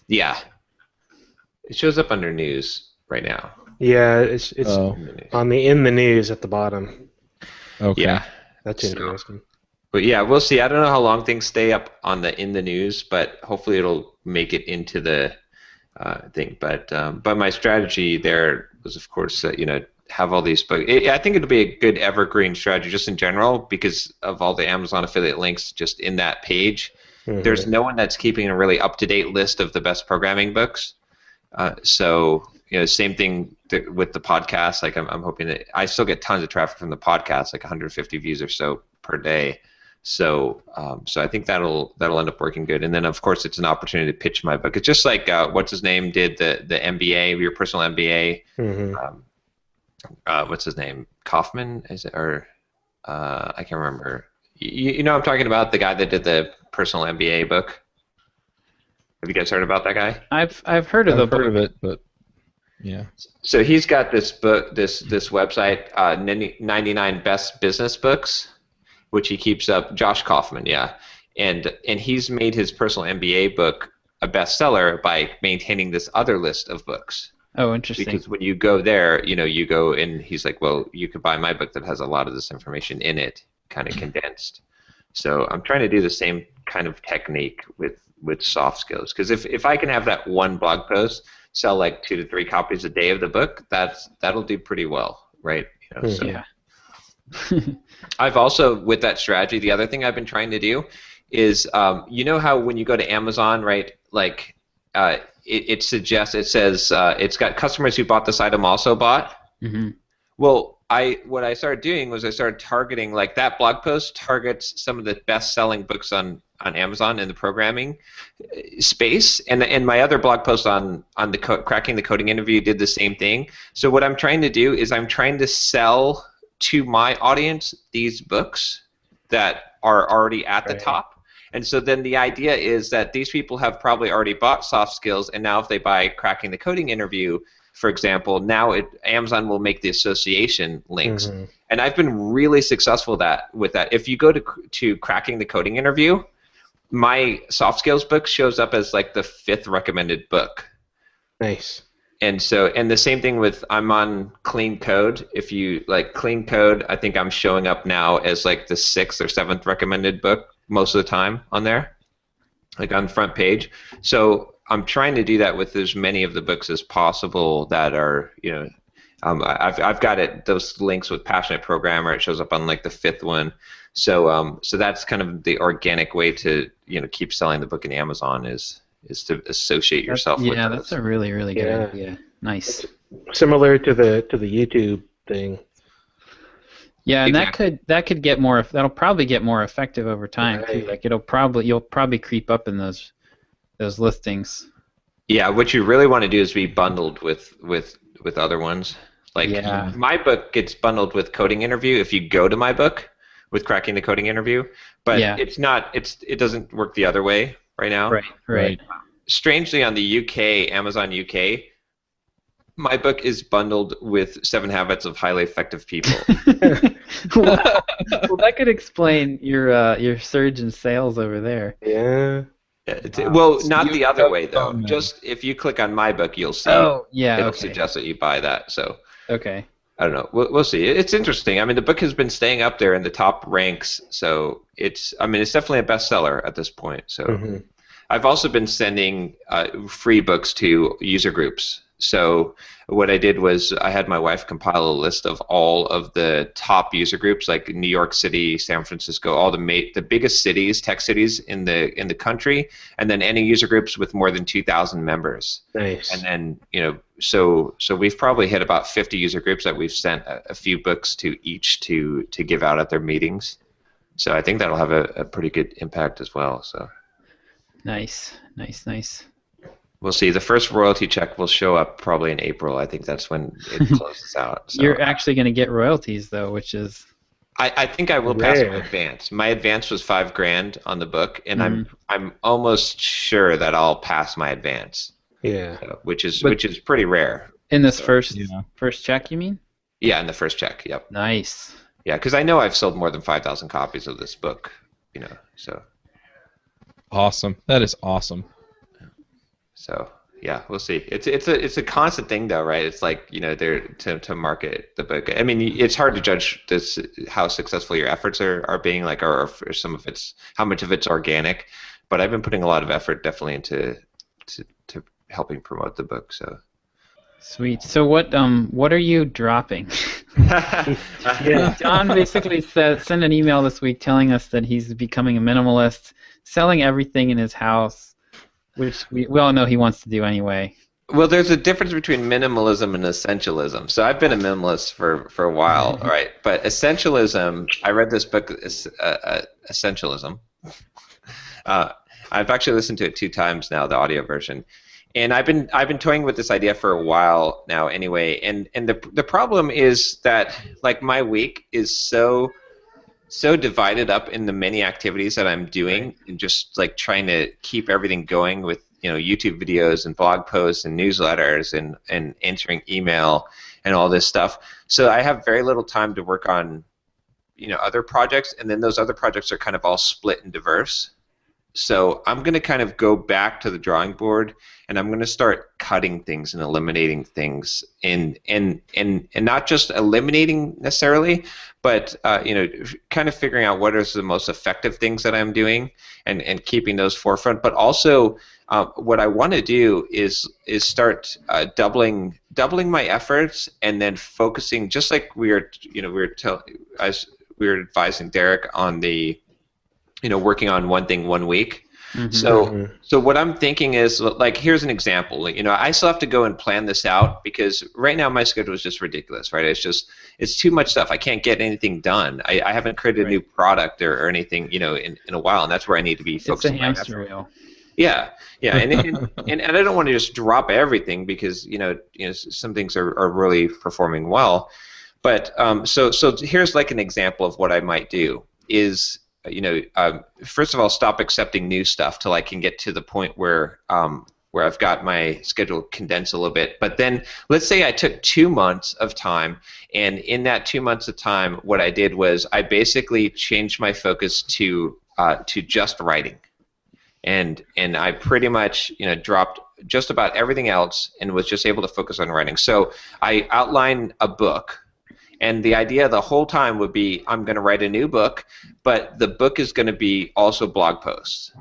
Yeah. It shows up under news right now. Yeah, it's on the in the news at the bottom. Okay. Yeah. That's interesting. But yeah, we'll see. I don't know how long things stay up on the in the news, but hopefully it'll make it into the thing. But my strategy there was, of course, have all these books. I think it'll be a good evergreen strategy just in general because of all the Amazon affiliate links just in that page. There's no one that's keeping a really up-to-date list of the best programming books. So same thing with the podcast. Like I'm hoping that I still get tons of traffic from the podcast, like 150 views or so per day. So I think that'll end up working good. And then of course it's an opportunity to pitch my book. It's just like what's his name did the MBA, your personal MBA. What's his name? Kaufman is it, or I can't remember. You know what I'm talking about, the guy that did the personal MBA book. Have you guys heard about that guy? I've heard of the book. Heard of it, but yeah. So he's got this book, this website, 99 Best Business Books, which he keeps up. Josh Kaufman, yeah, and he's made his personal MBA book a bestseller by maintaining this other list of books. Oh, interesting. Because when you go there, you go and he's like, well, you could buy my book that has a lot of this information in it, kind of condensed. So I'm trying to do the same kind of technique with soft skills, because if I can have that one blog post sell like 2 to 3 copies a day of the book, that'll do pretty well, right? So. Yeah. I've also, with that strategy, the other thing I've been trying to do is, how when you go to Amazon, right, like it suggests, it says it's got customers who bought this item also bought. Well, what I started doing was I started targeting, like that blog post targets some of the best-selling books on Amazon in the programming space, and my other blog post on the cracking the coding interview did the same thing. So what I'm trying to do is I'm trying to sell to my audience these books that are already at the top. And so then the idea is that these people have probably already bought soft skills, and now if they buy cracking the coding interview, for example, now Amazon will make the association links. And I've been really successful with that. If you go to cracking the coding interview, my soft skills book shows up as like the 5th recommended book. Nice. And the same thing with, I'm on Clean Code. If you like Clean Code, I think I'm showing up now as like the 6th or 7th recommended book most of the time on there, like on the front page. So I'm trying to do that with as many of the books as possible that are, I've got those links with Passionate Programmer. It shows up on like the 5th one. So that's kind of the organic way to keep selling the book in Amazon is to associate yourself with those. That's a really, really good idea. Nice. Similar to the YouTube thing. Yeah, and that could get more. That'll probably get more effective over time too. Like you'll probably creep up in those listings. Yeah, what you really want to do is be bundled with other ones. Like my book gets bundled with Coding Interview if you go to my book with Cracking the Coding Interview, but it's not. It doesn't work the other way right now. Right. Strangely, on the UK, Amazon UK, my book is bundled with 7 Habits of Highly Effective People. Well, that could explain your surge in sales over there. Yeah. Well, not the other have way though. fun, then. Just if you click on my book, you'll see. Oh, yeah, It'll okay. suggest that you buy that. So Okay. I don't know. We'll see. It's interesting. I mean, the book has been staying up there in the top ranks, so it's definitely a bestseller at this point. So I've also been sending free books to user groups. So what I did was I had my wife compile a list of all of the top user groups, like New York City, San Francisco, all the biggest cities, tech cities in the country, and then any user groups with more than 2,000 members. Nice. And then so we've probably hit about 50 user groups that we've sent a few books to each to give out at their meetings. So I think that'll have a pretty good impact as well. So Nice. we'll see. The first royalty check will show up probably in April. I think that's when it closes out. So You're actually going to get royalties, though, which is... I think I will pass my Rare. advance. My advance was $5,000 on the book, and I'm almost sure that I'll pass my advance. Yeah. Which is pretty rare. In this first check, you mean? Yeah, in the first check. Yep. Nice. Yeah, because I know I've sold more than 5,000 copies of this book. So. Awesome. That is awesome. So yeah, we'll see. It's a constant thing though, right? It's like they're to market the book. I mean, it's hard to judge how successful your efforts are being, like, or some of how much of it's organic. But I've been putting a lot of effort definitely into to helping promote the book. So Sweet. So what are you dropping? Yeah. John basically sent an email this week telling us that he's becoming a minimalist, selling everything in his house, which we all know he wants to do anyway. Well, there's a difference between minimalism and essentialism. So I've been a minimalist for a while, right? But essentialism, I read this book, Essentialism. I've actually listened to it 2 times now, the audio version. And I've been toying with this idea for a while now anyway. And the problem is that, like, my week is so divided up in the many activities that I'm doing, and just like trying to keep everything going with YouTube videos and blog posts and newsletters and answering email and all this stuff. So I have very little time to work on other projects, and then those other projects are kind of all split and diverse. So I'm going to kind of go back to the drawing board, and I'm going to start cutting things and eliminating things, and not just eliminating necessarily, but kind of figuring out what are the most effective things that I'm doing, and keeping those forefront. But also, what I want to do is start doubling my efforts, and then focusing, just like we were advising Derick on the working on one thing 1 week. So what I'm thinking is, like, here's an example. I still have to go and plan this out, because right now my schedule is just ridiculous, right? It's too much stuff. I can't get anything done. I haven't created a new product or anything, in a while, and that's where I need to be focusing. It's a hamster wheel. Yeah, and I don't want to just drop everything, because some things are really performing well. But so here's like an example of what I might do is, first of all, stop accepting new stuff till I can get to the point where I've got my schedule condensed a little bit. But then, let's say I took 2 months of time, and in that 2 months of time, what I did was I basically changed my focus to just writing, and I pretty much dropped just about everything else and was just able to focus on writing. So I outlined a book. And the idea the whole time would be, I'm going to write a new book, but the book is going to be also blog posts.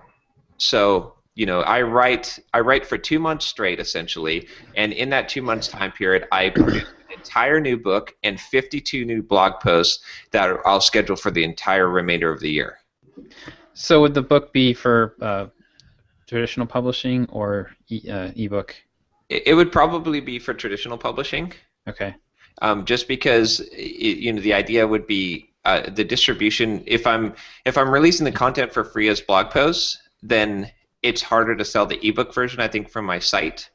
So, I write for 2 months straight, essentially, and in that 2 months time period, I produce an entire new book and 52 new blog posts that I'll schedule for the entire remainder of the year. So would the book be for traditional publishing or ebook? It would probably be for traditional publishing. Okay. Just because the idea would be the distribution. If I'm releasing the content for free as blog posts, then it's harder to sell the ebook version, I think, from my site.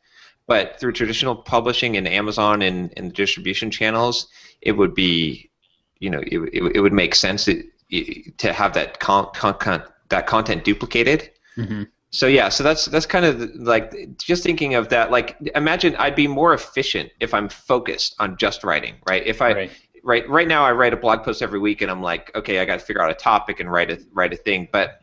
But through traditional publishing and Amazon and the distribution channels, it would be, it would make sense to have that content duplicated. Mm-hmm. So yeah, so that's kind of like just thinking of that. Like, imagine I'd be more efficient if I'm focused on just writing, right? If I right now I write a blog post every week, and I'm like, okay, I got to figure out a topic and write a thing. But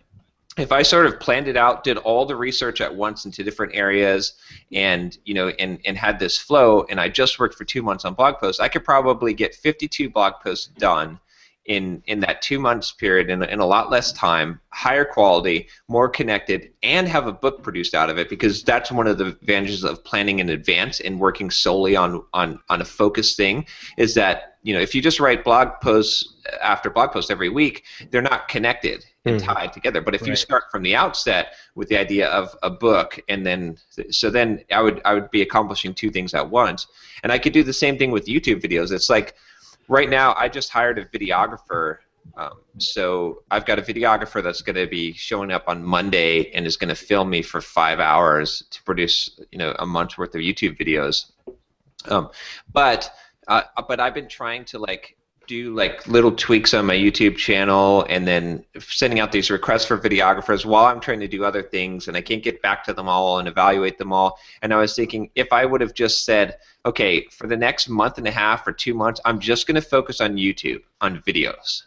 if I sort of planned it out, did all the research at once into different areas, and and had this flow, and I just worked for 2 months on blog posts, I could probably get 52 blog posts done in that 2 months period in a lot less time, higher quality, more connected, and have a book produced out of it, because that's one of the advantages of planning in advance and working solely on a focused thing, is that if you just write blog posts after blog post every week, they're not connected and tied together. But if you start from the outset with the idea of a book, and then I would be accomplishing two things at once. And I could do the same thing with YouTube videos. It's like right now I just hired a videographer. So I've got a videographer that's going to be showing up on Monday and is going to film me for 5 hours to produce a month's worth of YouTube videos. But I've been trying to do little tweaks on my YouTube channel, and then sending out these requests for videographers while I'm trying to do other things, and I can't get back to them all and evaluate them all. And I was thinking, if I would have just said, okay, for the next month and a half or 2 months, I'm just going to focus on YouTube, on videos.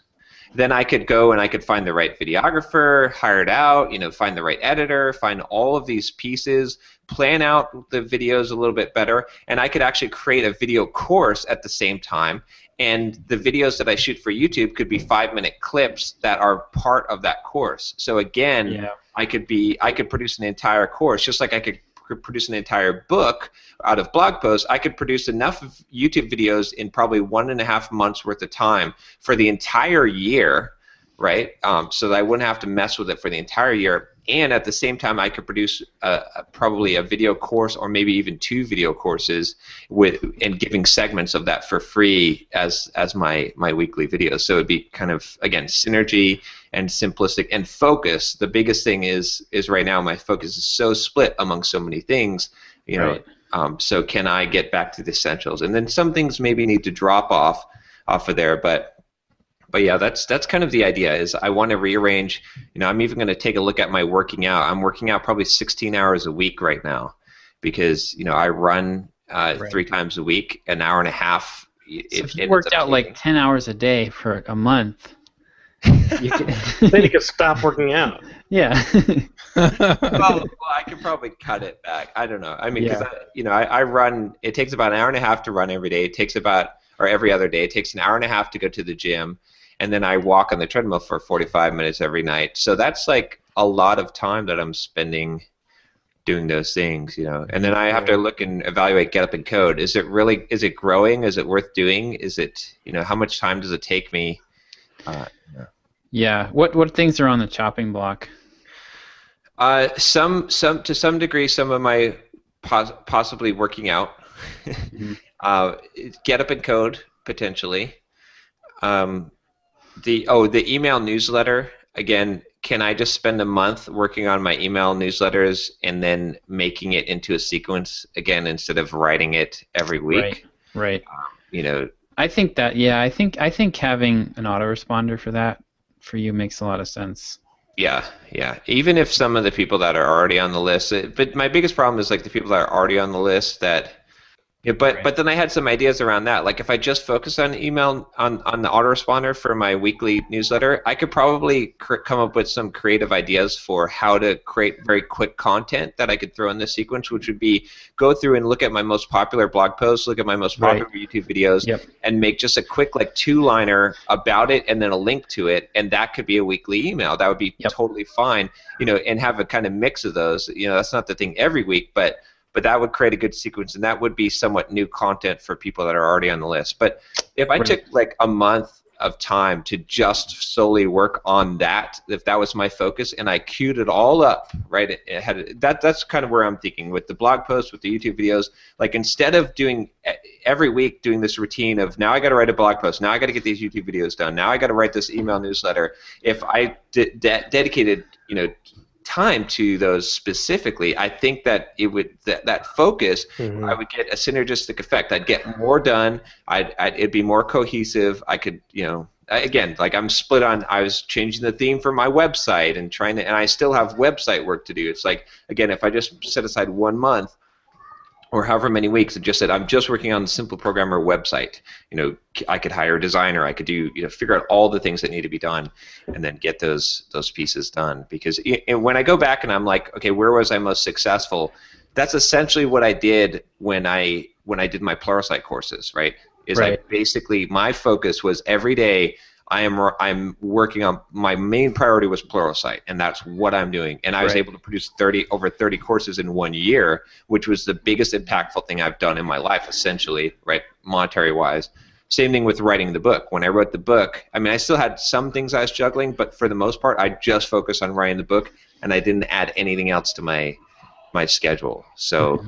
Then I could go and I could find the right videographer, hire it out, find the right editor, find all of these pieces, plan out the videos a little bit better, and I could actually create a video course at the same time. And the videos that I shoot for YouTube could be 5-minute clips that are part of that course. So again, I could produce an entire course, just like I could produce an entire book out of blog posts. I could produce enough of YouTube videos in probably 1.5 months worth of time for the entire year, right? So that I wouldn't have to mess with it for the entire year. And at the same time, I could produce probably a video course, or maybe even 2 video courses, and giving segments of that for free as my weekly videos. So it'd be kind of, again, synergy and simplistic and focus. The biggest thing is right now my focus is so split among so many things. So can I get back to the essentials? And then some things maybe need to drop off of there, but yeah, that's kind of the idea. Is I want to rearrange. I'm even going to take a look at my working out. I'm working out probably 16 hours a week right now, because I run 3 times a week, an hour and a half. If you worked out like 10 hours a day for a month, then you could stop working out. Yeah. well, I could probably cut it back. I don't know. I mean, because I run. It takes about an hour and a half to run every day. It takes or every other day. It takes an hour and a half to go to the gym. And then I walk on the treadmill for 45 minutes every night. So that's like a lot of time that I'm spending doing those things, And then I have to look and evaluate, get up and code. Is it growing? Is it worth doing? Is it, how much time does it take me? Yeah. What things are on the chopping block? To some degree, some of my possibly working out. Get up and code, potentially. The email newsletter, again, can I just spend a month working on my email newsletters and then making it into a sequence again instead of writing it every week? Right. I think that, I think having an autoresponder for you makes a lot of sense. Yeah. Even if some of the people that are already on the list, but my biggest problem is like the people that are already on the list that. Yeah, but then I had some ideas around that. Like if I just focus on email on the autoresponder for my weekly newsletter, I could probably come up with some creative ideas for how to create very quick content that I could throw in this sequence, which would be go through and look at my most popular blog posts, look at my most popular YouTube videos, and make just a quick 2-liner about it and then a link to it, and that could be a weekly email. That would be totally fine, and have a kind of mix of those. That's not the thing every week, but that would create a good sequence, and that would be somewhat new content for people that are already on the list. But if I took a month of time to just solely work on that, if that was my focus, and I queued it all up, right, that's kind of where I'm thinking with the blog posts, with the YouTube videos. Instead of doing every week doing this routine of now I got to write a blog post, now I got to get these YouTube videos done, now I got to write this email newsletter. If I dedicated, time to those specifically, I think that it would that focus, I would get a synergistic effect. I'd get more done. It'd be more cohesive. I could, again, I'm split on. I was changing the theme for my website and I still have website work to do. It's again, if I just set aside 1 month or however many weeks, and just said, I'm just working on the Simple Programmer website. I could hire a designer. I could do, figure out all the things that need to be done, and then get those pieces done. Because when I go back and I'm like, okay, where was I most successful? That's essentially what I did when I did my Pluralsight courses, right? I basically, my focus was every day I'm working on, my main priority was Pluralsight, and that's what I'm doing. And I was able to produce over 30 courses in 1 year, which was the biggest impactful thing I've done in my life, essentially, right, monetary-wise. Same thing with writing the book. When I wrote the book, I mean, I still had some things I was juggling, but for the most part, I just focused on writing the book, and I didn't add anything else to my schedule. So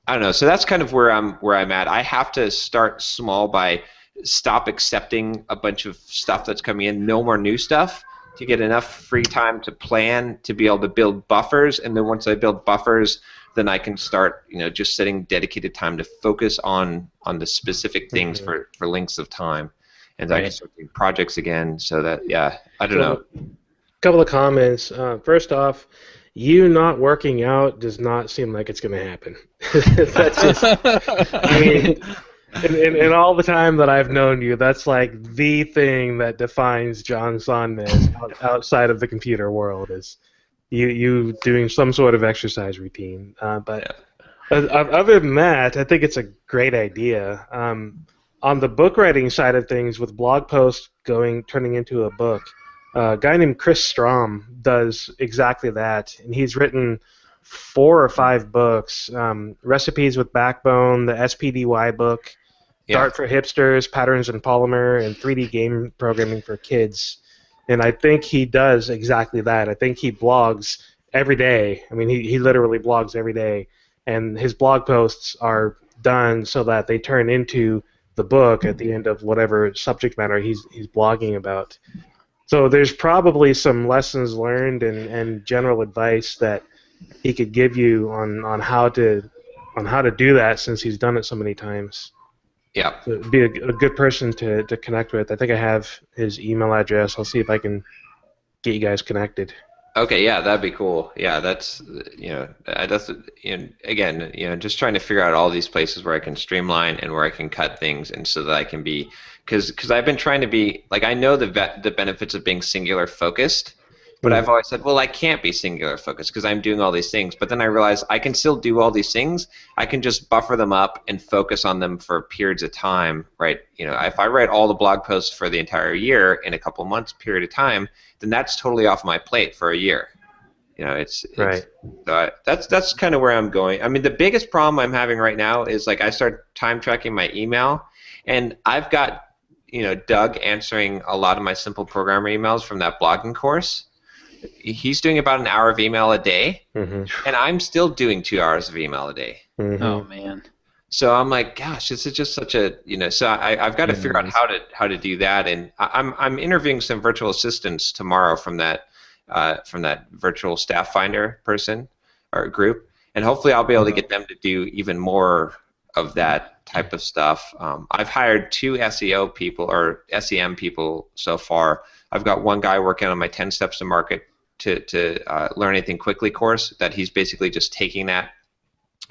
I don't know. So that's kind of where I'm at. I have to start small by stop accepting a bunch of stuff that's coming in, no more new stuff, to get enough free time to plan, to be able to build buffers, and then once I build buffers, then I can start, just setting dedicated time to focus on the specific things for lengths of time, and I can start doing projects again. So that, I don't know. A couple of comments. First off, you not working out does not seem like it's going to happen. That's just, I mean, in all the time that I've known you, that's like the thing that defines John Sonmez outside of the computer world, is you doing some sort of exercise routine. But other than that, I think it's a great idea. On the book writing side of things, with blog posts turning into a book, a guy named Chris Strom does exactly that, and he's written 4 or 5 books: Recipes with Backbone, the SPDY book, Dart for Hipsters, Patterns in Polymer, and 3D Game Programming for Kids. And I think he does exactly that. I think he blogs every day. I mean, he literally blogs every day, and his blog posts are done so that they turn into the book at the end of whatever subject matter he's blogging about. So there's probably some lessons learned and general advice that he could give you on how to do that, since he's done it so many times. Yeah. So it'd be a good person to connect with. I think I have his email address. I'll see if I can get you guys connected. Okay, yeah, that'd be cool. Yeah, that's again, just trying to figure out all these places where I can streamline and where I can cut things, and so that I can be, because I've been trying to be, like, I know the benefits of being singular focused, but I've always said, well, I can't be singular focused because I'm doing all these things. But then I realized I can still do all these things. I can just buffer them up and focus on them for periods of time, right? If I write all the blog posts for the entire year in a couple months period of time, then that's totally off my plate for a year. It's right. That's kind of where I'm going. I mean, the biggest problem I'm having right now is, like, I start time tracking my email, and I've got Doug answering a lot of my Simple Programmer emails from that blogging course. He's doing about an hour of email a day, and I'm still doing 2 hours of email a day. Oh man! So I'm like, gosh, this is just such a So I've got to figure out how to do that, and I'm interviewing some virtual assistants tomorrow from that virtual staff finder person or group, and hopefully I'll be able to get them to do even more of that type of stuff. I've hired 2 SEO people or SEM people so far. I've got one guy working on my 10 Steps to Market to Learn Anything Quickly course, that he's basically just taking that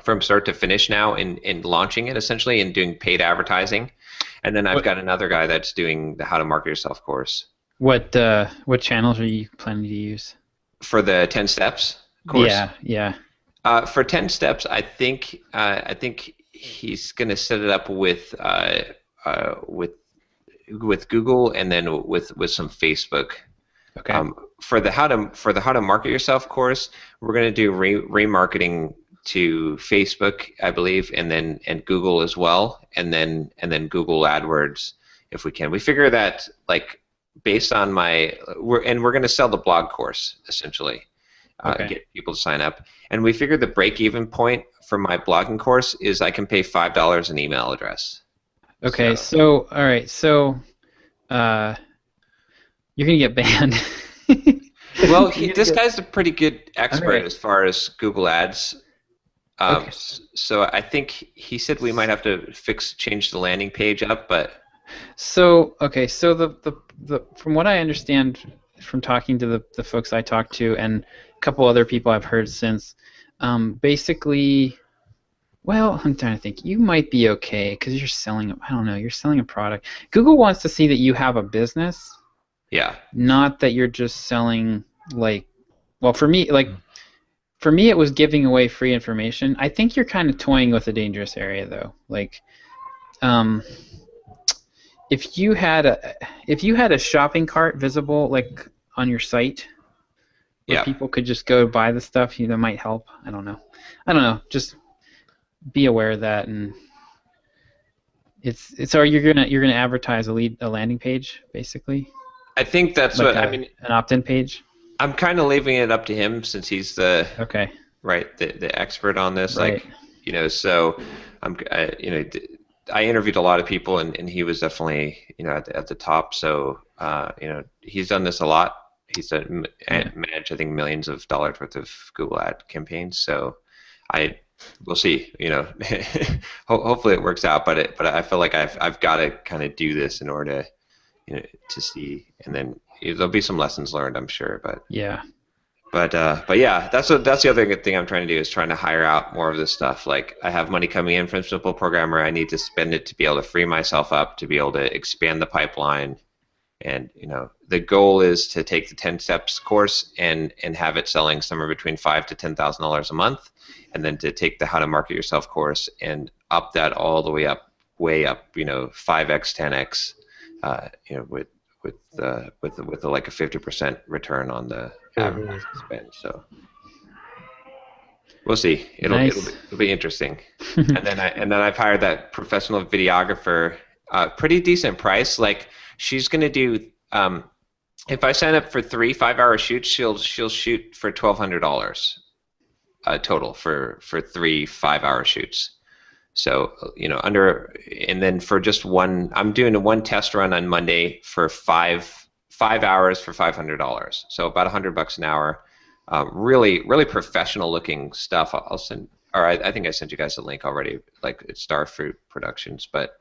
from start to finish now and launching it, essentially, and doing paid advertising. And then I've got another guy that's doing the How to Market Yourself course. What channels are you planning to use for the 10 Steps course? Yeah. For 10 Steps, I think he's going to set it up with Google, and then with some Facebook. Okay. For the How to Market Yourself course, we're going to do remarketing to Facebook, I believe, and Google as well, and then Google AdWords if we can. We figure that, like, based on we're going to sell the blog course essentially, get people to sign up, and we figure the break-even point for my blogging course is I can pay $5 an email address. Okay, so all right, so you're gonna get banned. Well, this guy's a pretty good expert as far as Google Ads. Okay. So I think he said we might have to change the landing page up, but. So the from what I understand from talking to the folks I talked to and a couple other people I've heard since, basically Well, I'm trying to think. You might be okay because you're selling. I don't know. You're selling a product. Google wants to see that you have a business. Yeah. Not that you're just selling like. Well, for me, it was giving away free information. I think you're kind of toying with a dangerous area, though. Like, if you had a shopping cart visible like on your site, where people could just go buy the stuff, that might help. I don't know. Just be aware of that, and it's. So you're gonna advertise a landing page, basically. I think that's like what I mean. An opt-in page. I'm kind of leaving it up to him since he's the the expert on this. Right. Like, so I interviewed a lot of people, and he was definitely at the top. So he's done this a lot. He's managed, I think, millions of dollars worth of Google ad campaigns. So we'll see. Hopefully it works out. But I feel like I've got to kind of do this in order to see, and then there'll be some lessons learned, I'm sure. But yeah, that's the other good thing I'm trying to do is trying to hire out more of this stuff. Like, I have money coming in from Simple Programmer. I need to spend it to be able to free myself up to be able to expand the pipeline. And the goal is to take the 10 Steps course and have it selling somewhere between $5,000 to $10,000 a month, and then to take the How to Market Yourself course and up that all the way up, 5x, 10x, with like a 50% return on the average spend. So we'll see. It'll be interesting. and then I've hired that professional videographer, pretty decent price. Like, she's gonna do. If I sign up for 3 5-hour shoots, she'll shoot for $1,200 total for 3 5-hour shoots. So and then for just one, I'm doing one test run on Monday for 5 hours for $500. So about $100 an hour. Really professional looking stuff. I'll send, or I think I sent you guys a link already. Like, it's Starfruit Productions, but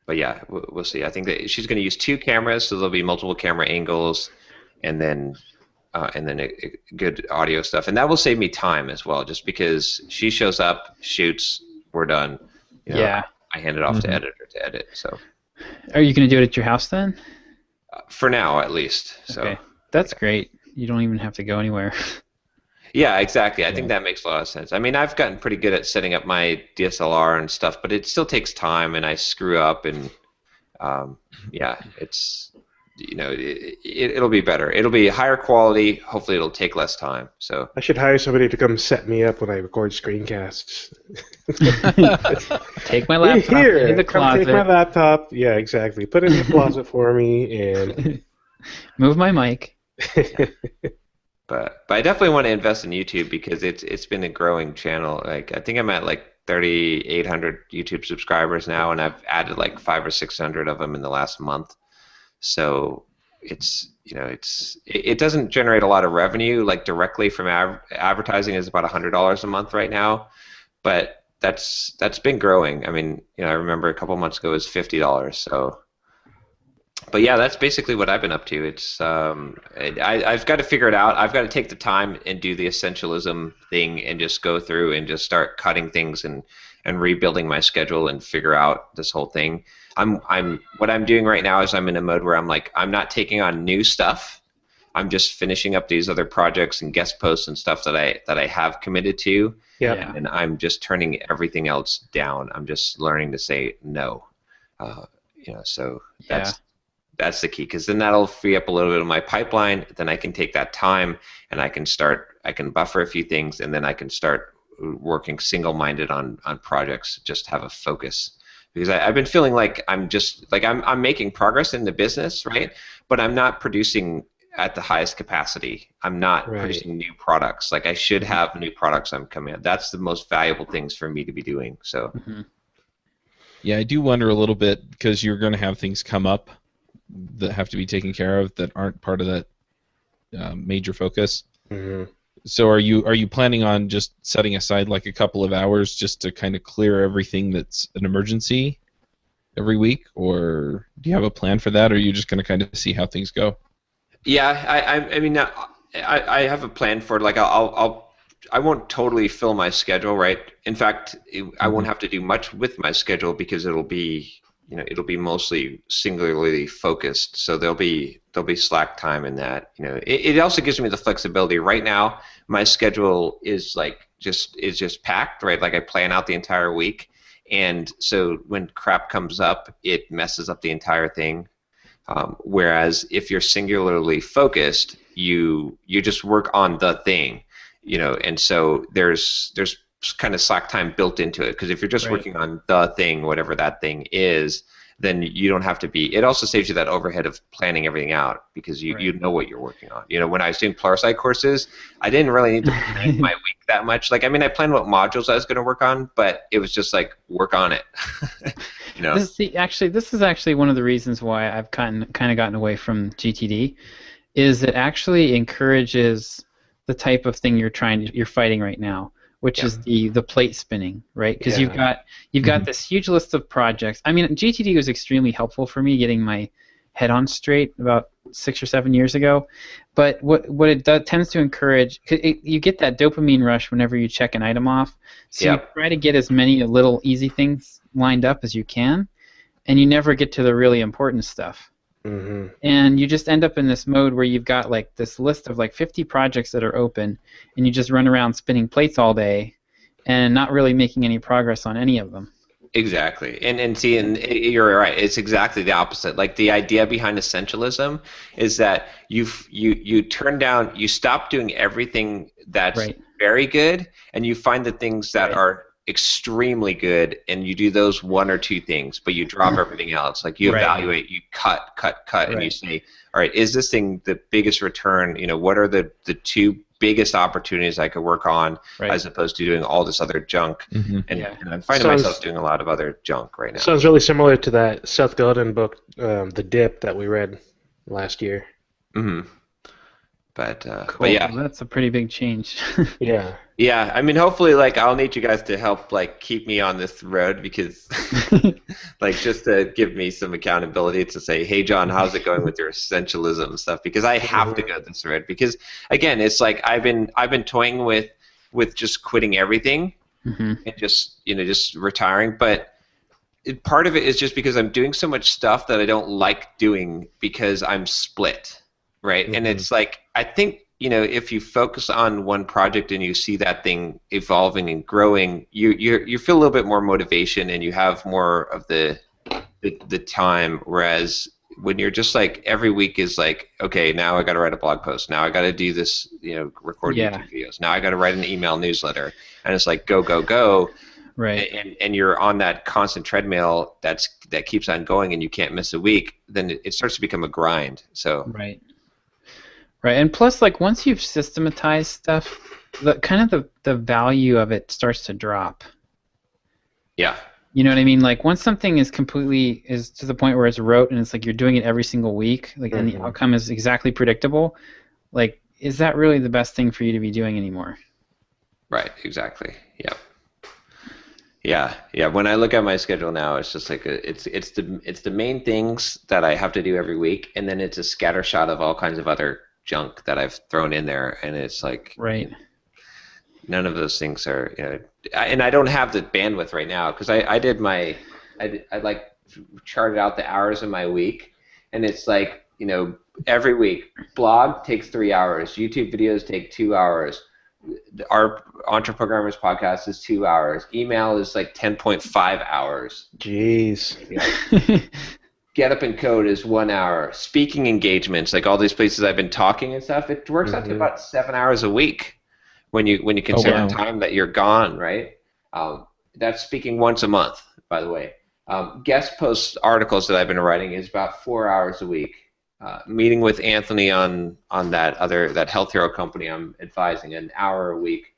yeah, we'll see. I think that she's going to use 2 cameras, so there'll be multiple camera angles, and then good audio stuff, and that will save me time as well. Just because she shows up, shoots, we're done. I hand it off to editor to edit. So, are you going to do it at your house then? For now, at least. So okay. That's great. You don't even have to go anywhere. Yeah, exactly. I think that makes a lot of sense. I mean, I've gotten pretty good at setting up my DSLR and stuff, but it still takes time, and I screw up, and it's it'll be better. It'll be higher quality. Hopefully, it'll take less time. So I should hire somebody to come set me up when I record screencasts. Take my laptop in the closet. Take my laptop. Yeah, exactly. Put it in the closet for me and move my mic. But I definitely want to invest in YouTube because it's been a growing channel. Like, I think I'm at like 3,800 YouTube subscribers now, and I've added like 500 or 600 of them in the last month. So it doesn't generate a lot of revenue like directly from advertising. Is about $100 a month right now, but that's been growing. I mean, I remember a couple months ago it was $50. So. But yeah, that's basically what I've been up to. It's I've got to figure it out. I've got to take the time and do the essentialism thing and just go through and just start cutting things and rebuilding my schedule and figure out this whole thing. What I'm doing right now is I'm in a mode where I'm not taking on new stuff. I'm just finishing up these other projects and guest posts and stuff that I have committed to. Yeah. And I'm just turning everything else down. I'm just learning to say no. So that's the key, because then that'll free up a little bit of my pipeline. Then I can take that time and I can buffer a few things, and then I can start working single-minded on projects, just have a focus. Because I've been feeling like I'm making progress in the business, right? But I'm not producing at the highest capacity. I'm not producing new products. Like, I should have new products I'm coming out. That's the most valuable things for me to be doing. So. Mm-hmm. Yeah, I do wonder a little bit, because you're going to have things come up that have to be taken care of that aren't part of that major focus. Mm-hmm. So are you planning on just setting aside like a couple of hours just to kind of clear everything that's an emergency every week, or do you have a plan for that, or are you just going to kind of see how things go? Yeah, I mean, I have a plan for it. Like, I'll won't totally fill my schedule, right? In fact, I won't have to do much with my schedule because it'll be mostly singularly focused. So there'll be slack time in that. It also gives me the flexibility. Right now, my schedule is just packed, right? Like I plan out the entire week, and so when crap comes up, it messes up the entire thing. Whereas if you're singularly focused, you just work on the thing, and so there's kind of slack time built into it, because if you're just working on the thing, whatever that thing is, then you don't have to be. It also saves you that overhead of planning everything out, because you know what you're working on. When I was doing Pluralsight courses, I didn't really need to plan my week that much. I planned what modules I was going to work on, but it was just like work on it. This is actually one of the reasons why I've kind of gotten away from GTD, is it actually encourages the type of thing you're fighting right now, which is the plate spinning, right? Because you've got this huge list of projects. GTD was extremely helpful for me getting my head on straight about 6 or 7 years ago. But what it tends to encourage, you get that dopamine rush whenever you check an item off. So you try to get as many little easy things lined up as you can, and you never get to the really important stuff. Mm-hmm. And you just end up in this mode where you've got this list of 50 projects that are open, and you just run around spinning plates all day and not really making any progress on any of them. Exactly. And you're right. It's exactly the opposite. The idea behind essentialism is that you stop doing everything that's very good, and you find the things that are extremely good, and you do those one or two things, but you drop everything else. You evaluate, you cut, and you say, all right, is this thing the biggest return? What are the two biggest opportunities I could work on, as opposed to doing all this other junk? Mm-hmm. And I'm finding myself doing a lot of other junk right now. Sounds really similar to that Seth Godin book, The Dip, that we read last year. Mm-hmm. But yeah, well, that's a pretty big change. Yeah. Hopefully, I'll need you guys to help, keep me on this road, because, just to give me some accountability to say, hey, John, how's it going with your essentialism stuff? Because I have to go this road. Because again, it's I've been toying with just quitting everything, and just retiring. But part of it is just because I'm doing so much stuff that I don't like doing, because I'm split. Right, and it's I think if you focus on one project and you see that thing evolving and growing, you feel a little bit more motivation, and you have more of the time. Whereas when you're just every week is okay, now I got to write a blog post, now I got to do this, record YouTube videos, now I got to write an email newsletter, and it's go. Right, and you're on that constant treadmill that keeps on going, and you can't miss a week. Then it starts to become a grind. So Right, and plus, once you've systematized stuff, the value of it starts to drop. Yeah. You know what I mean? Once something is to the point where it's rote, and it's you're doing it every single week, and the outcome is exactly predictable, is that really the best thing for you to be doing anymore? Right, exactly. Yeah. Yeah. When I look at my schedule now, it's just it's the main things that I have to do every week, and then it's a scatter shot of all kinds of other junk that I've thrown in there, and it's none of those things are, and I don't have the bandwidth right now, because I charted out the hours in my week, and it's every week, blog takes 3 hours, YouTube videos take 2 hours, our EntreProgrammers podcast is 2 hours, email is 10.5 hours. Jeez. Get Up and Code is 1 hour. Speaking engagements, all these places I've been talking and stuff, it works out to about 7 hours a week when you consider the time that you're gone, right? That's speaking once a month, by the way. Guest post articles that I've been writing is about 4 hours a week. Meeting with Anthony on that Health Hero company I'm advising, an hour a week.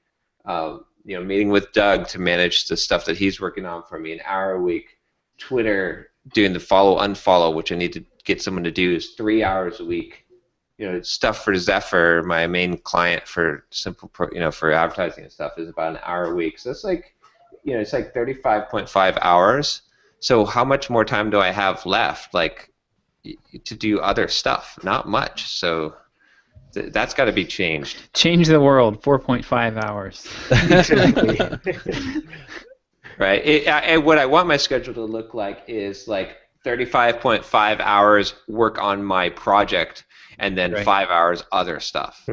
Meeting with Doug to manage the stuff that he's working on for me, an hour a week. Twitter, doing the follow-unfollow, which I need to get someone to do, is 3 hours a week. Stuff for Zephyr, my main client for for advertising and stuff, is about an hour a week. So it's it's 35.5 hours. So how much more time do I have left, to do other stuff? Not much. So That's got to be changed. Change the world, 4.5 hours. Right. And what I want my schedule to look like is like 35.5 hours work on my project, and then 5 hours other stuff.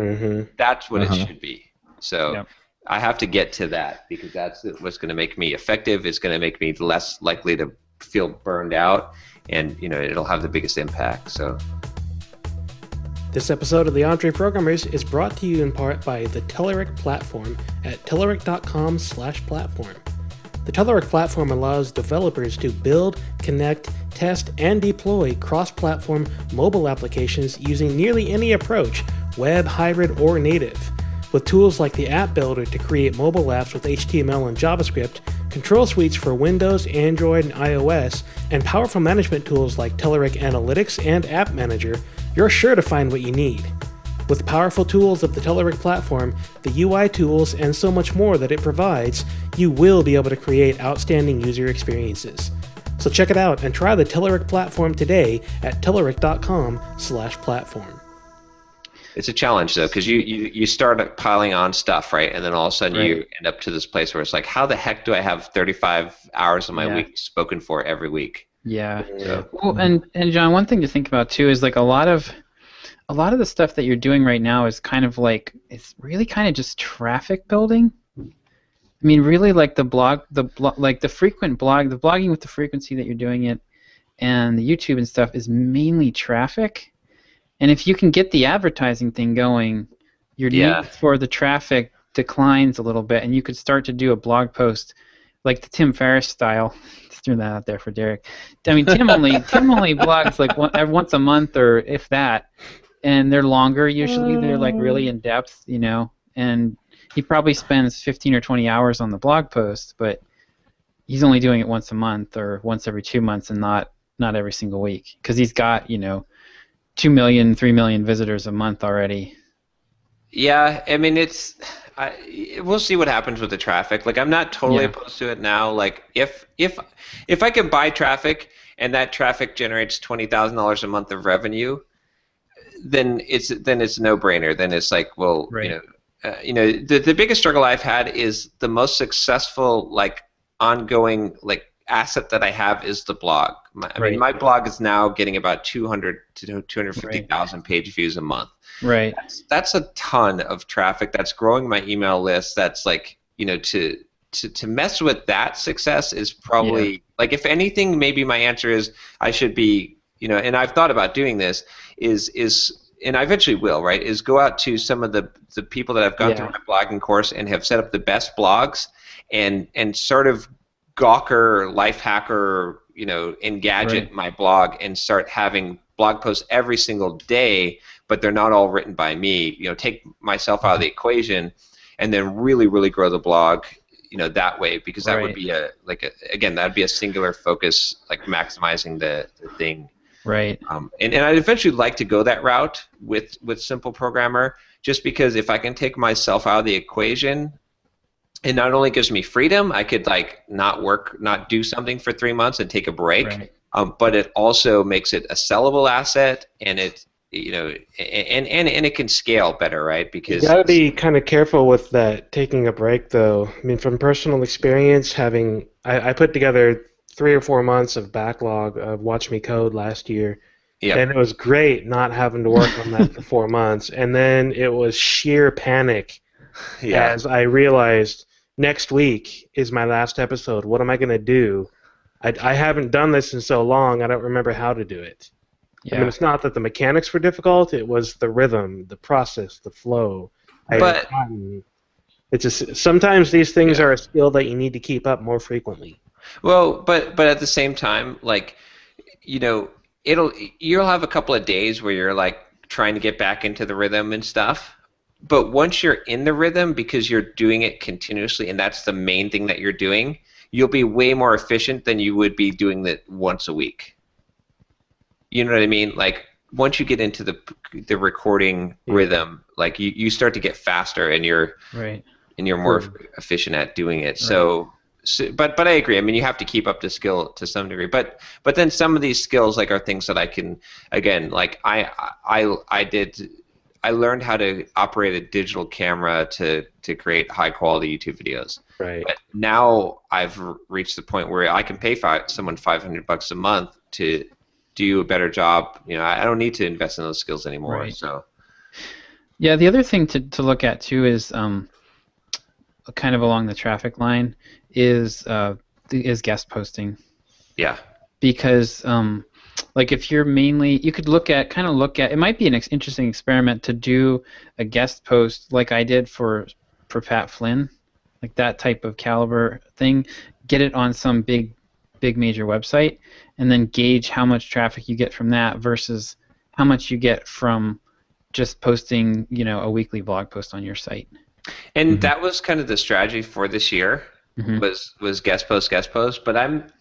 That's what it should be. So I have to get to that, because that's what's going to make me effective. It's going to make me less likely to feel burned out, and it'll have the biggest impact. So. This episode of the EntreProgrammers is brought to you in part by the Derick platform at derick.com/platform. The Derick platform allows developers to build, connect, test, and deploy cross-platform mobile applications using nearly any approach, web, hybrid, or native. With tools like the App Builder to create mobile apps with HTML and JavaScript, control suites for Windows, Android, and iOS, and powerful management tools like Derick Analytics and App Manager, you're sure to find what you need. With powerful tools of the Derick platform, the UI tools, and so much more that it provides, you will be able to create outstanding user experiences. So check it out and try the Derick platform today at derick.com/platform. It's a challenge, though, because you start piling on stuff, right? And then all of a sudden you end up to this place where it's like, how the heck do I have 35 hours of my week spoken for every week? Yeah. Well, and John, one thing to think about too is like a lot of the stuff that you're doing right now is kind of like, it's really kind of just traffic building. I mean, really, like the blogging with the frequency that you're doing it, and the YouTube and stuff is mainly traffic. And if you can get the advertising thing going, your need for the traffic declines a little bit, and you could start to do a blog post like the Tim Ferriss style. Just threw that out there for Derick. I mean, Tim only blogs like once a month, or if that, and they're longer usually. They're like really in depth, and he probably spends 15 or 20 hours on the blog post, but he's only doing it once a month or once every 2 months, and not every single week, because he's got 2 million, 3 million visitors a month already. Yeah, I mean, we'll see what happens with the traffic. Like, I'm not totally opposed to it now. Like, if I can buy traffic and that traffic generates $20,000 a month of revenue, then it's a no-brainer. Then it's like, well, the biggest struggle I've had is the most successful, like, ongoing, like, asset that I have is the blog. I mean, my blog is now getting about 200 to 250,000 page views a month. Right. That's a ton of traffic. That's growing my email list. That's like, to mess with that success is probably like, if anything, maybe my answer is I should be, and I've thought about doing this and I eventually will, right, is go out to some of the people that have gone through my blogging course and have set up the best blogs and sort of Gawker, life hacker, Engadget my blog and start having blog posts every single day, but they're not all written by me. Take myself out of the equation, and then really, really grow the blog, that way, because that would be that'd be a singular focus, like maximizing the thing. Right. And I'd eventually like to go that route with Simple Programmer, just because if I can take myself out of the equation, it not only gives me freedom, I could like not do something for 3 months and take a break, but it also makes it a sellable asset, and it and it can scale better, right? Because you gotta be kind of careful with that taking a break, though. I mean, from personal experience, I put together 3 or 4 months of backlog of Watch Me Code last year, and it was great not having to work on that for 4 months, and then it was sheer panic as I realized, next week is my last episode. What am I going to do? I haven't done this in so long, I don't remember how to do it. I mean, it's not that the mechanics were difficult, it was the rhythm, the process, the flow. It's just, sometimes these things are a skill that you need to keep up more frequently. Well, but at the same time, like, you'll have a couple of days where you're like trying to get back into the rhythm and stuff. But once you're in the rhythm, because you're doing it continuously, and that's the main thing that you're doing, you'll be way more efficient than you would be doing that once a week. You know what I mean? Like, once you get into the recording rhythm, like you start to get faster, and you're more efficient at doing it. So, but I agree. I mean, you have to keep up the skill to some degree. But then some of these skills, like, are things that I can, again, like I I learned how to operate a digital camera to create high quality YouTube videos. Right. But now I've reached the point where I can pay someone $500 a month to do a better job. I don't need to invest in those skills anymore. Right. So. Yeah, the other thing to look at too is kind of along the traffic line is guest posting. Yeah. Because like if you're mainly, you could look at it might be an interesting experiment to do a guest post like I did for Pat Flynn, like that type of caliber thing, get it on some big major website, and then gauge how much traffic you get from that versus how much you get from just posting, a weekly blog post on your site. And that was kind of the strategy for this year, was guest post, but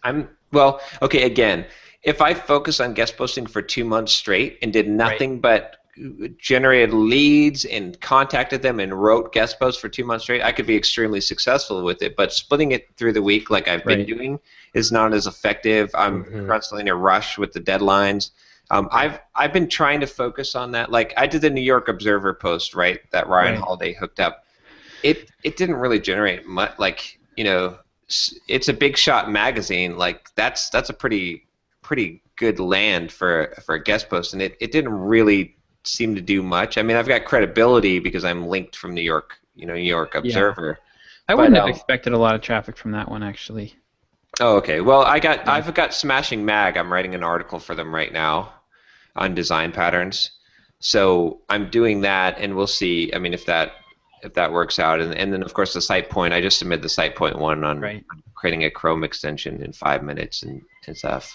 well, okay, again, if I focus on guest posting for 2 months straight and did nothing but generated leads and contacted them and wrote guest posts for 2 months straight, I could be extremely successful with it. But splitting it through the week like I've been doing is not as effective. I'm constantly in a rush with the deadlines. I've been trying to focus on that. Like I did the New York Observer post, right, that Ryan Holiday hooked up. It didn't really generate much. Like, it's a big shot magazine. Like that's a pretty good land for a guest post, and it didn't really seem to do much. I mean, I've got credibility because I'm linked from New York, New York Observer. I wouldn't have expected a lot of traffic from that one, actually. Oh, okay. Well, I've got Smashing Mag. I'm writing an article for them right now on design patterns. So I'm doing that, and we'll see. I mean, if that works out, and then of course the site point. I just submitted the site point one on creating a Chrome extension in 5 minutes and stuff.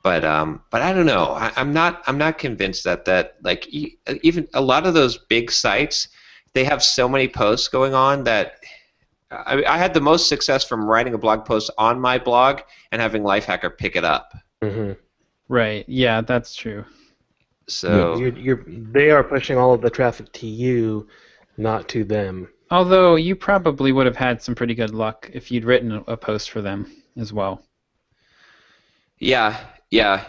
But I don't know. I'm not convinced that like even a lot of those big sites, they have so many posts going on that I had the most success from writing a blog post on my blog and having Lifehacker pick it up. Right. Yeah, that's true. So they are pushing all of the traffic to you, not to them. Although you probably would have had some pretty good luck if you'd written a post for them as well. Yeah,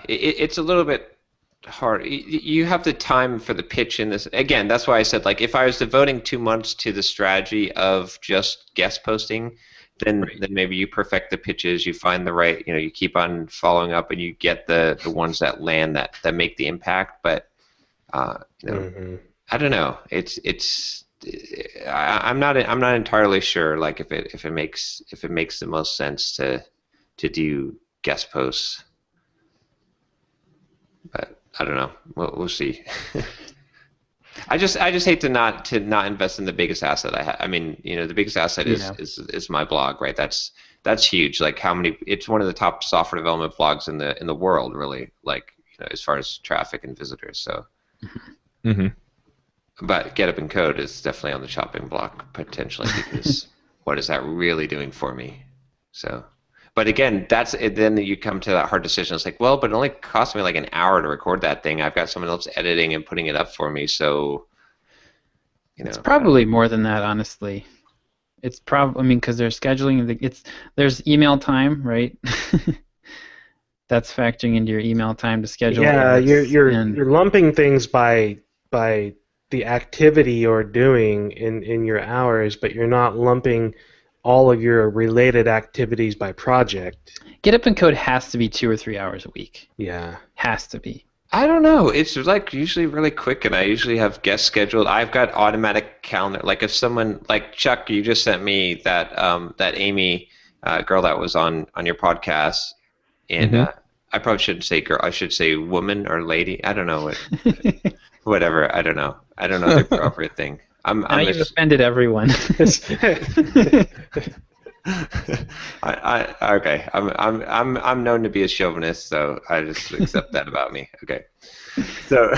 it's a little bit hard. You have the time for the pitch in this. Again, that's why I said, like, if I was devoting 2 months to the strategy of just guest posting, then maybe you perfect the pitches, you find the right, you keep on following up, and you get the ones that land that make the impact. But I don't know. I'm not entirely sure, like, if it makes the most sense to do guest posts. But I don't know. We'll see. I just hate to not invest in the biggest asset I have. I mean, the biggest asset is my blog, right? That's huge. Like it's one of the top software development blogs in the world, really. Like as far as traffic and visitors. So. But Get Up and Code is definitely on the chopping block potentially because what is that really doing for me? So. But again, that's it. Then you come to that hard decision. It's like, well, but it only cost me like an hour to record that thing. I've got someone else editing and putting it up for me, so it's probably more than that, honestly. It's probably, because they're scheduling. There's email time, right? That's factoring into your email time to schedule. Yeah, you're lumping things by the activity you're doing in your hours, but you're not lumping all of your related activities by project. Get Up and Code has to be 2 or 3 hours a week. Yeah. Has to be. I don't know. It's like usually really quick, and I usually have guests scheduled. I've got automatic calendar. Like if someone, like Chuck, you just sent me that Amy girl that was on your podcast, and I probably shouldn't say girl. I should say woman or lady. I don't know what. Whatever. I don't know. I don't know the appropriate thing. You've offended everyone. Okay. I'm known to be a chauvinist, so I just accept that about me. Okay. So,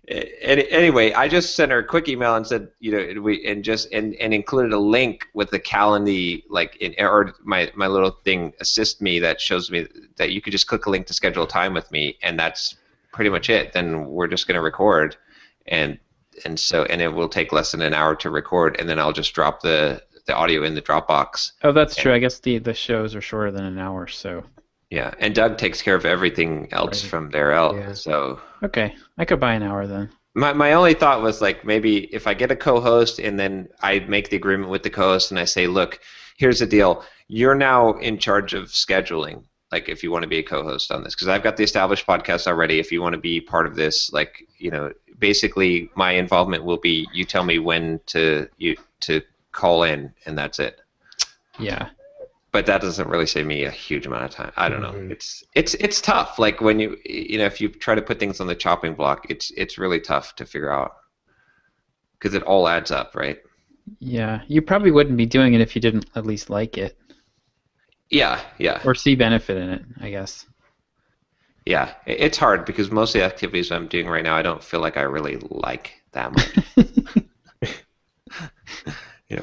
anyway, I just sent her a quick email and said, and included a link with the Calendly, or my little thing, Assist Me, that shows me that you could just click a link to schedule a time with me, and that's pretty much it. Then we're just going to record, and it will take less than an hour to record, and then I'll just drop the audio in the Dropbox. Oh, that's true. I guess the shows are shorter than an hour, so. Yeah, and Doug takes care of everything else Right. from there out. Yeah. So Okay, I could buy an hour then. my only thought was like maybe if I get a co-host and then I make the agreement with the co-host and I say, look, here's the deal. You're now in charge of scheduling. Like if you want to be a co-host on this, because I've got the established podcast already. If you want to be part of this, like basically my involvement will be you tell me when to call in, and that's it. Yeah. But that doesn't really save me a huge amount of time. I don't know. Mhm. It's tough. Like when if you try to put things on the chopping block, it's really tough to figure out because it all adds up, right? Yeah. You probably wouldn't be doing it if you didn't at least like it Yeah, yeah, or see benefit in it, I guess. yeah. It's hard because most of the activities I'm doing right now, I don't feel like I really like that much.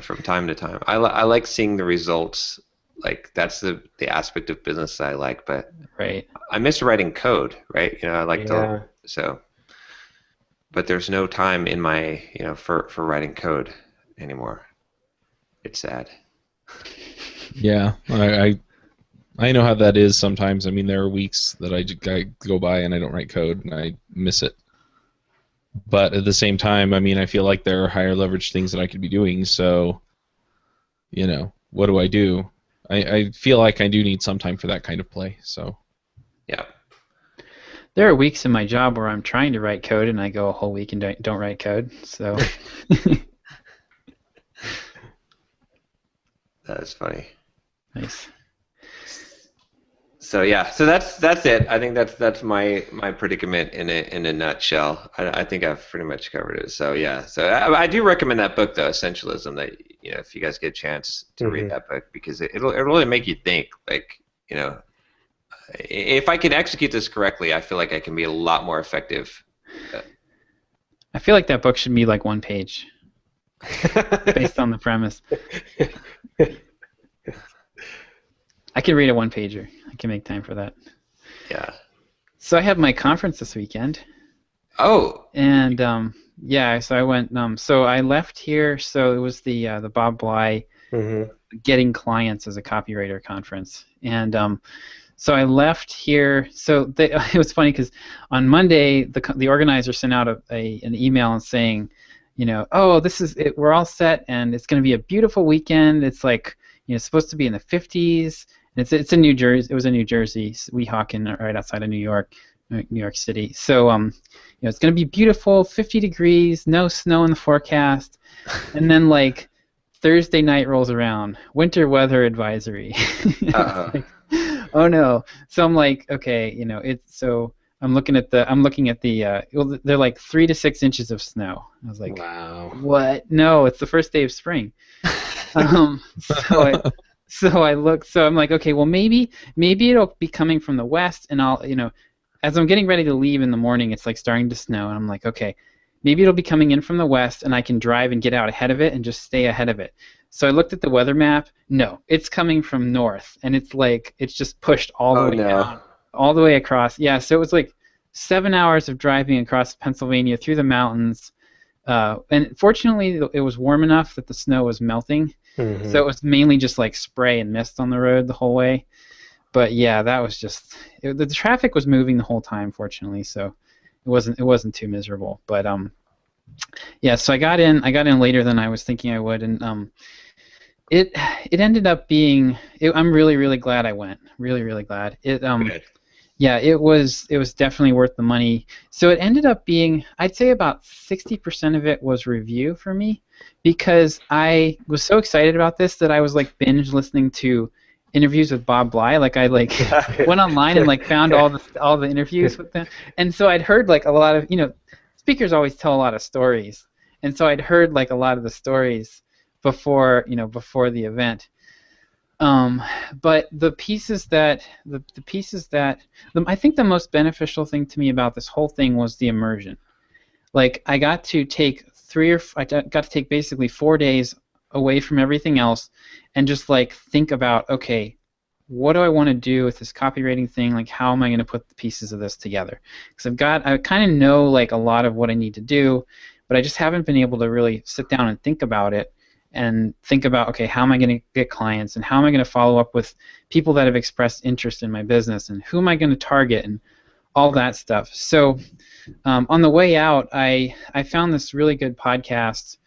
From time to time, I like seeing the results. Like that's the aspect of business that I like, but Right. I miss writing code, right? I like Yeah. but there's no time in my, for writing code anymore. It's sad. Yeah, I know how that is sometimes. I mean, there are weeks that I go by and I don't write code and I miss it. But at the same time, I mean, I feel like there are higher leverage things that I could be doing. So, what do I do? I feel like I do need some time for that kind of play. So. Yeah. There are weeks in my job where I'm trying to write code and I go a whole week and don't write code. So. That is funny. Nice. So yeah, so that's it. I think that's my predicament in a nutshell. I think I've pretty much covered it. So yeah, so I do recommend that book though, Essentialism. That if you guys get a chance to read that book, because it'll really make you think. Like if I can execute this correctly, I feel like I can be a lot more effective. I feel like that book should be like one page, based on the premise. I can read a one-pager. I can make time for that. Yeah. So I had my conference this weekend. Oh. And yeah, so I went. So I left here. So it was the Bob Bly Getting Clients as a Copywriter conference, and so I left here. So it was funny because on Monday the organizer sent out an email and saying, oh, this is it. We're all set, and it's going to be a beautiful weekend. It's like it's supposed to be in the 50s. And it's in New Jersey. It was in New Jersey, Weehawken, right outside of New York City. So it's going to be beautiful, 50 degrees, no snow in the forecast, and then like Thursday night rolls around, winter weather advisory. Like, oh no! So I'm like, okay, I'm looking at the well, they're like 3 to 6 inches of snow. I was like, wow. What? No, it's the first day of spring. So I look. So I'm like, okay, well maybe it'll be coming from the west, and I'll as I'm getting ready to leave in the morning, it's like starting to snow, and I'm like, okay, maybe it'll be coming in from the west, and I can drive and get out ahead of it and just stay ahead of it. So I looked at the weather map. No, it's coming from north, and it's like it's just pushed all the way down, all the way across. Yeah, so it was like 7 hours of driving across Pennsylvania through the mountains. And fortunately, it was warm enough that the snow was melting, so it was mainly just like spray and mist on the road the whole way. But yeah, that was just the traffic was moving the whole time, fortunately, so it wasn't too miserable. But yeah, so I got in later than I was thinking I would, and it ended up being. I'm really glad I went. Really glad. Yeah, it was definitely worth the money. So it ended up being, I'd say about 60% of it was review for me, because I was so excited about this that I was like binge listening to interviews with Bob Bly. Like I went online and like found all the interviews with them, and so I'd heard like a lot of speakers always tell a lot of stories, and so I'd heard like a lot of the stories before the event. But the pieces that I think the most beneficial thing to me about this whole thing was the immersion. Like I got to take basically 4 days away from everything else and just like think about, okay, what do I want to do with this copywriting thing? Like how am I going to put the pieces of this together? Because I kind of know like a lot of what I need to do, but I just haven't been able to really sit down and think about it and think about, okay, how am I going to get clients, and how am I going to follow up with people that have expressed interest in my business, and who am I going to target, and all that stuff. So on the way out, I found this really good podcast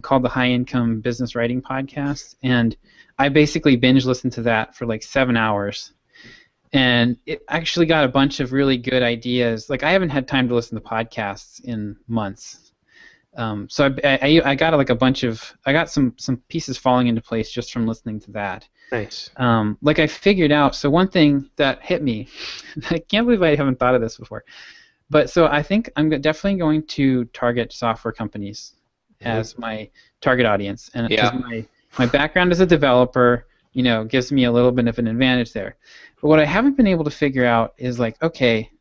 called the High Income Business Writing Podcast, and I basically binge listened to that for like 7 hours. And it actually got a bunch of really good ideas. Like, I haven't had time to listen to podcasts in months. So I got like a bunch of, I got some pieces falling into place just from listening to that. Nice. Like, I figured out, so one thing that hit me, I can't believe I haven't thought of this before, but so I think I'm definitely going to target software companies as my target audience. And because my background as a developer, gives me a little bit of an advantage there. But what I haven't been able to figure out is, like, okay,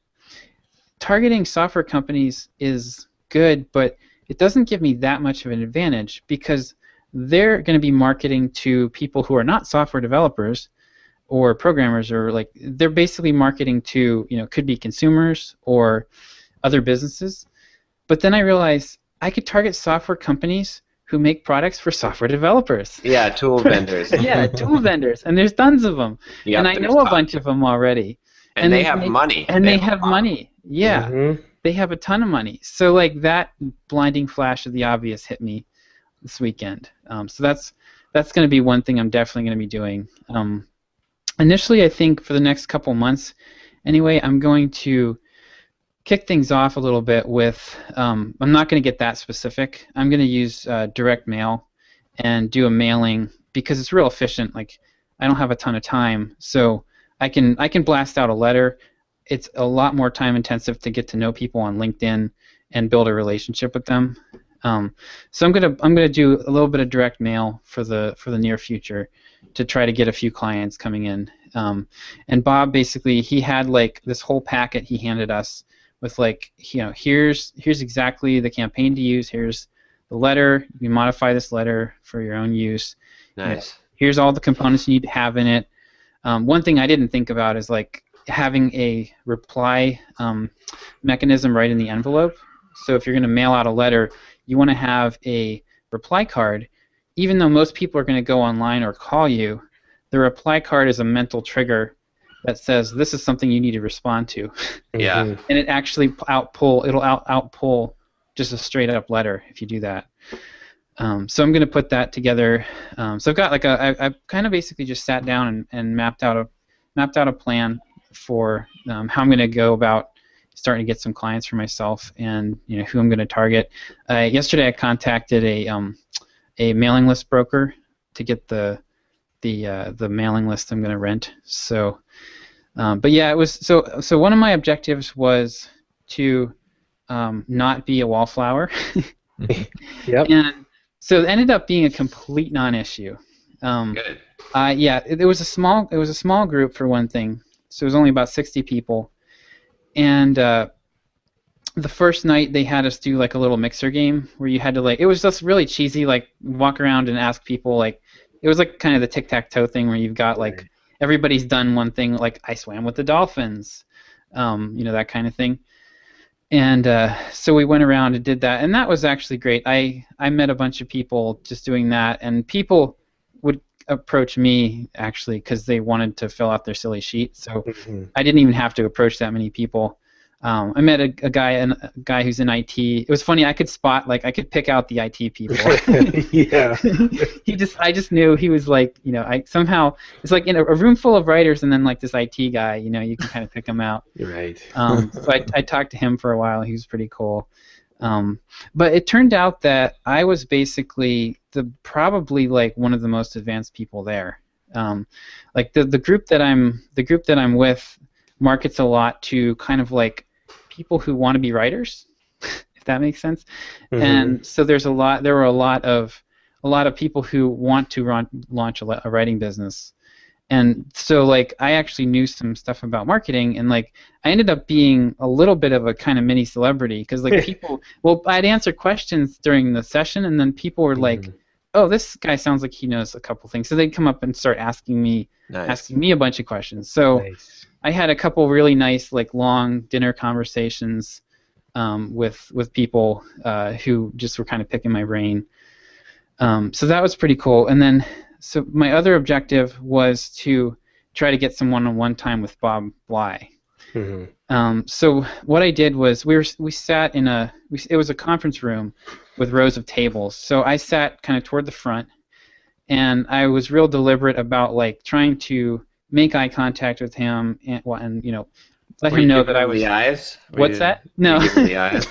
targeting software companies is good, but it doesn't give me that much of an advantage because they're going to be marketing to people who are not software developers or programmers, or like they're basically marketing to, could be consumers or other businesses. But then I realized I could target software companies who make products for software developers. Yeah, tool vendors. Yeah, tool vendors, and there's tons of them. Yep, and I know a bunch of them already. And they have money. And they have money. Yeah, they have a ton of money. So, like, that blinding flash of the obvious hit me this weekend. So that's going to be one thing I'm definitely going to be doing. Initially, I think for the next couple months, anyway, I'm going to kick things off a little bit with, I'm not going to get that specific. I'm going to use direct mail and do a mailing because it's real efficient. Like, I don't have a ton of time, so I can blast out a letter. It's a lot more time intensive to get to know people on LinkedIn and build a relationship with them. So I'm gonna do a little bit of direct mail for the near future to try to get a few clients coming in. And Bob, basically, he had like this whole packet he handed us with, like, here's exactly the campaign to use. Here's the letter. You can modify this letter for your own use. Nice. Here's all the components you need to have in it. One thing I didn't think about is, like, having a reply mechanism right in the envelope. So if you're going to mail out a letter, you want to have a reply card. Even though most people are going to go online or call you, the reply card is a mental trigger that says this is something you need to respond to. Yeah. And it actually it'll outpull just a straight up letter if you do that. So I'm going to put that together. So I've got like I kind of basically just sat down and mapped out a plan for how I'm going to go about starting to get some clients for myself, and who I'm going to target. Yesterday I contacted a mailing list broker to get the mailing list I'm going to rent. So, but yeah, it was so one of my objectives was to not be a wallflower. Yep. And so it ended up being a complete non-issue. Good. Yeah, it was a small group for one thing. So it was only about 60 people, and the first night they had us do like a little mixer game where you had to, like, it was just really cheesy, like walk around and ask people, like, it was like kind of the tic-tac-toe thing where you've got like everybody's done one thing, like I swam with the dolphins, that kind of thing. And so we went around and did that, and that was actually great. I met a bunch of people just doing that, and people would approach me actually because they wanted to fill out their silly sheet. So I didn't even have to approach that many people. I met a guy who's in IT. It was funny. I could pick out the IT people. Yeah. I just knew he was like, it's like in a room full of writers and then like this IT guy, you can kind of pick him out. You're right. So I talked to him for a while. He was pretty cool. But it turned out that I was basically probably like one of the most advanced people there. Like the group that I'm with markets a lot to kind of like people who want to be writers, if that makes sense. Mm-hmm. And so there were a lot of people who want to launch a writing business. And so, like, I actually knew some stuff about marketing, and like, I ended up being a little bit of a kind of mini celebrity because, like, people. Well, I'd answer questions during the session, and then people were like, "Oh, this guy sounds like he knows a couple things." So they'd come up and start asking me a bunch of questions. So I had a couple really nice, like, long dinner conversations with people who just were kind of picking my brain. So that was pretty cool. And then, so my other objective was to try to get some one-on-one time with Bob Bly. Mm-hmm. So what I did was we sat in it was a conference room with rows of tables. So I sat kind of toward the front, and I was real deliberate about like trying to make eye contact with him and you know, let him know that I was. The eyes? What's that? No. The eyes?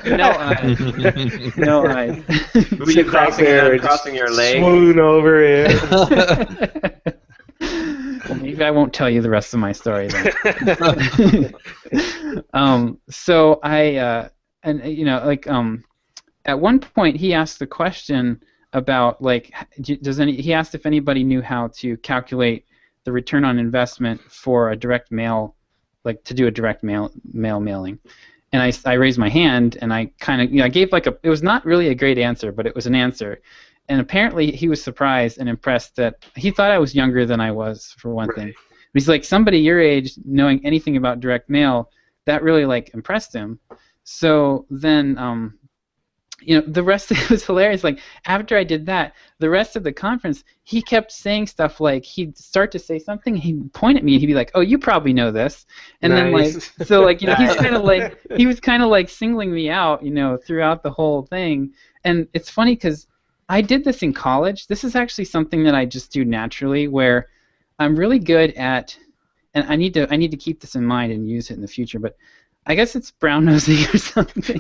No eyes. No eyes. Were you crossing your leg? Swoon over it. Well, maybe I won't tell you the rest of my story then. So I, and you know, like, at one point he asked the question about like, he asked if anybody knew how to calculate the return on investment for a direct mail, like to do a direct mail mailing. And I raised my hand, and I kind of, you know, I gave like it was not really a great answer, but it was an answer. And apparently he was surprised and impressed that he thought I was younger than I was, for one thing. He's like, somebody your age knowing anything about direct mail, that really like impressed him. So then, you know, the rest of it was hilarious. Like after I did that, the rest of the conference, he kept saying stuff like he'd start to say something, he'd point at me, and he'd be like, "Oh, you probably know this," and then like, so like, you know, he's kind of like, he was kind of like singling me out, you know, throughout the whole thing. And it's funny because I did this in college. This is actually something that I just do naturally, where I'm really good at, and I need to keep this in mind and use it in the future. But I guess it's brown nosing or something.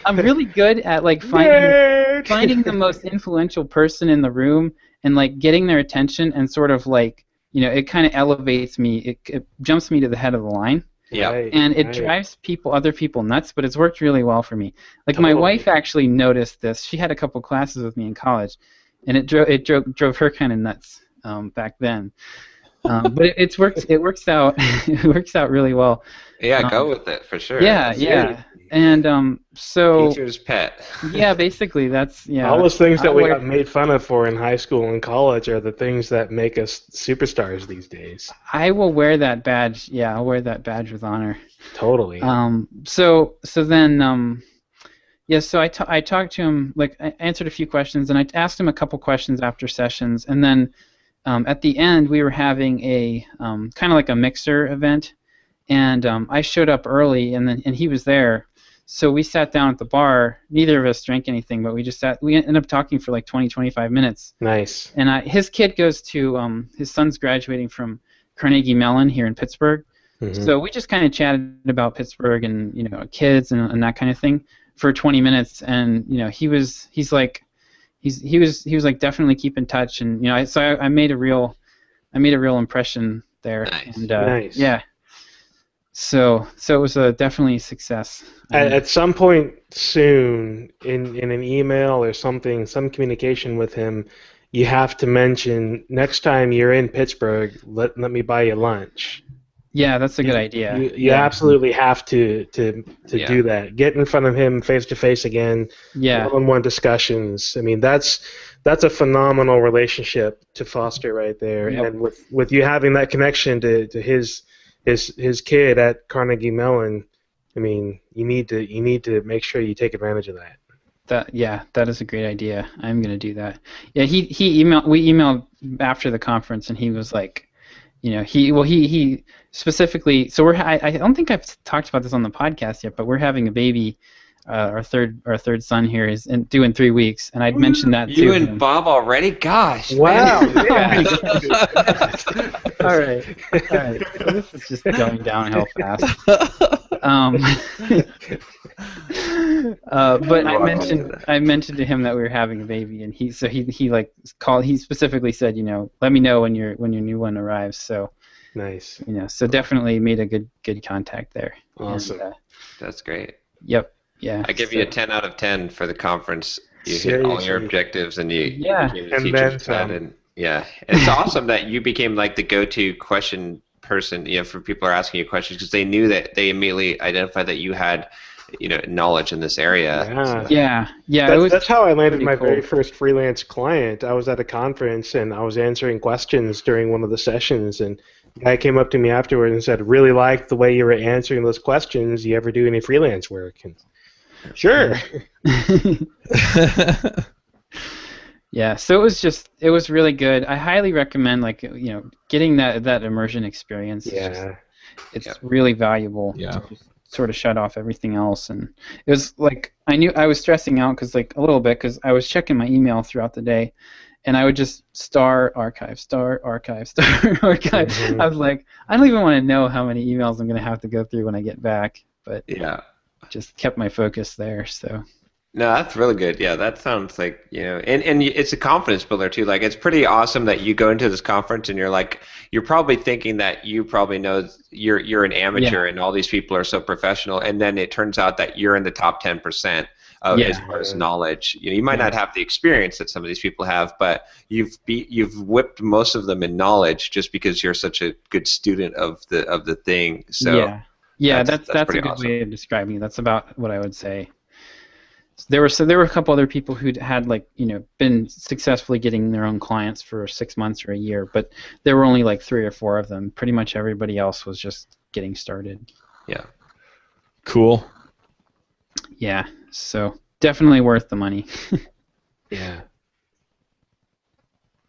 I'm really good at like finding the most influential person in the room and like getting their attention and sort of like, you know, it kind of elevates me. It jumps me to the head of the line. Yeah. And it drives other people nuts, but it's worked really well for me. Like my wife actually noticed this. She had a couple classes with me in college, and it drove her kind of nuts back then. But it works out. It works out really well. Yeah, go with it for sure. Yeah, yeah. And so teacher's pet. Yeah, basically that's all those things that we got made fun of for in high school and college are the things that make us superstars these days. I will wear that badge. Yeah, I'll wear that badge with honor. Totally. So then so I talked to him, like I answered a few questions, and I asked him a couple questions after sessions, and then at the end we were having a kind of like a mixer event, and I showed up early, and he was there. So we sat down at the bar. Neither of us drank anything, but we just sat. We ended up talking for like 20-25 minutes. Nice. And his kid goes to his son's graduating from Carnegie Mellon here in Pittsburgh. Mm-hmm. So we just kind of chatted about Pittsburgh and, you know, kids and that kind of thing for 20 minutes. And, you know, he was like definitely keep in touch. And, you know, I made a real impression there. Nice. And, nice. Yeah. So it was definitely a success. At some point soon, in an email or something, some communication with him, you have to mention next time you're in Pittsburgh, let me buy you lunch. Yeah, that's a good idea. You absolutely have to do that. Get in front of him face to face again. Yeah. One-on-one discussions. I mean, that's a phenomenal relationship to foster right there. Yep. And with you having that connection to his kid at Carnegie Mellon, I mean, you need to make sure you take advantage of that. That is a great idea. I'm gonna do that. Yeah, we emailed after the conference, and he was like, you know, he specifically. So I don't think I've talked about this on the podcast yet, but we're having a baby. Our third son here is due in 3 weeks, and I'd mentioned that too. You and Bob already? Gosh. Wow. All right. So this is just going downhill fast. But I mentioned to him that we were having a baby, and he specifically said, you know, let me know when your new one arrives. So nice. You know, so definitely made a good contact there. Awesome. And, that's great. Yep. Yeah. I give you a 10 out of 10 for the conference. You hit all your objectives, and you became the teacher's pet. And yeah, it's awesome that you became like the go-to question person, you know, for people who are asking you questions, because they knew that they immediately identified that you had, you know, knowledge in this area. Yeah. So. That's how I landed my very first freelance client. I was at a conference, and I was answering questions during one of the sessions, and the guy came up to me afterward and said, really liked the way you were answering those questions. You ever do any freelance work? And sure. Yeah, so it was really good. I highly recommend getting that immersion experience. It's really valuable to just sort of shut off everything else. And it was like I knew I was stressing out a little bit because I was checking my email throughout the day, and I would just star archive. Mm-hmm. I was like, I don't even want to know how many emails I'm going to have to go through when I get back, but just kept my focus there. So. No, that's really good. Yeah, that sounds like, and it's a confidence builder too. Like, it's pretty awesome that you go into this conference and you're probably thinking that you probably know you're an amateur and all these people are so professional, and then it turns out that you're in the top 10% of as far as knowledge. You might not have the experience that some of these people have, but you've whipped most of them in knowledge just because you're such a good student of the thing. So that's a good way of describing it. That's about what I would say. There were a couple other people who had been successfully getting their own clients for 6 months or a year, but there were only 3 or 4 of them. Pretty much everybody else was just getting started. Yeah. Cool. Yeah. So definitely worth the money. Yeah.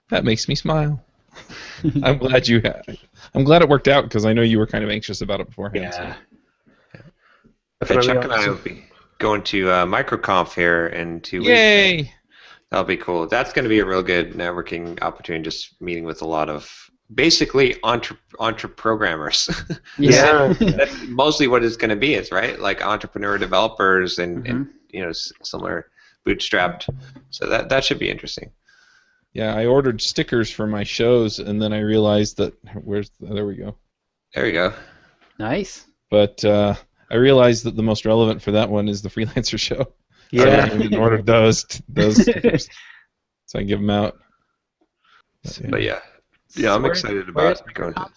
That makes me smile. I'm glad it worked out because I know you were kind of anxious about it beforehand. Yeah. So. Chuck and I will be going to MicroConf here in 2 weeks. Yay! That'll be cool. That's going to be a real good networking opportunity, just meeting with a lot of basically entrepreneurprogrammers. Yeah. That's mostly what it's going to be, right? Like entrepreneur developers and similar bootstrapped. So that should be interesting. Yeah, I ordered stickers for my shows, and then I realized that there we go. There you go. Nice. But I realized that the most relevant for that one is the freelancer show. Yeah. So I didn't order those stickers, so I can give them out. But yeah, I'm excited about going to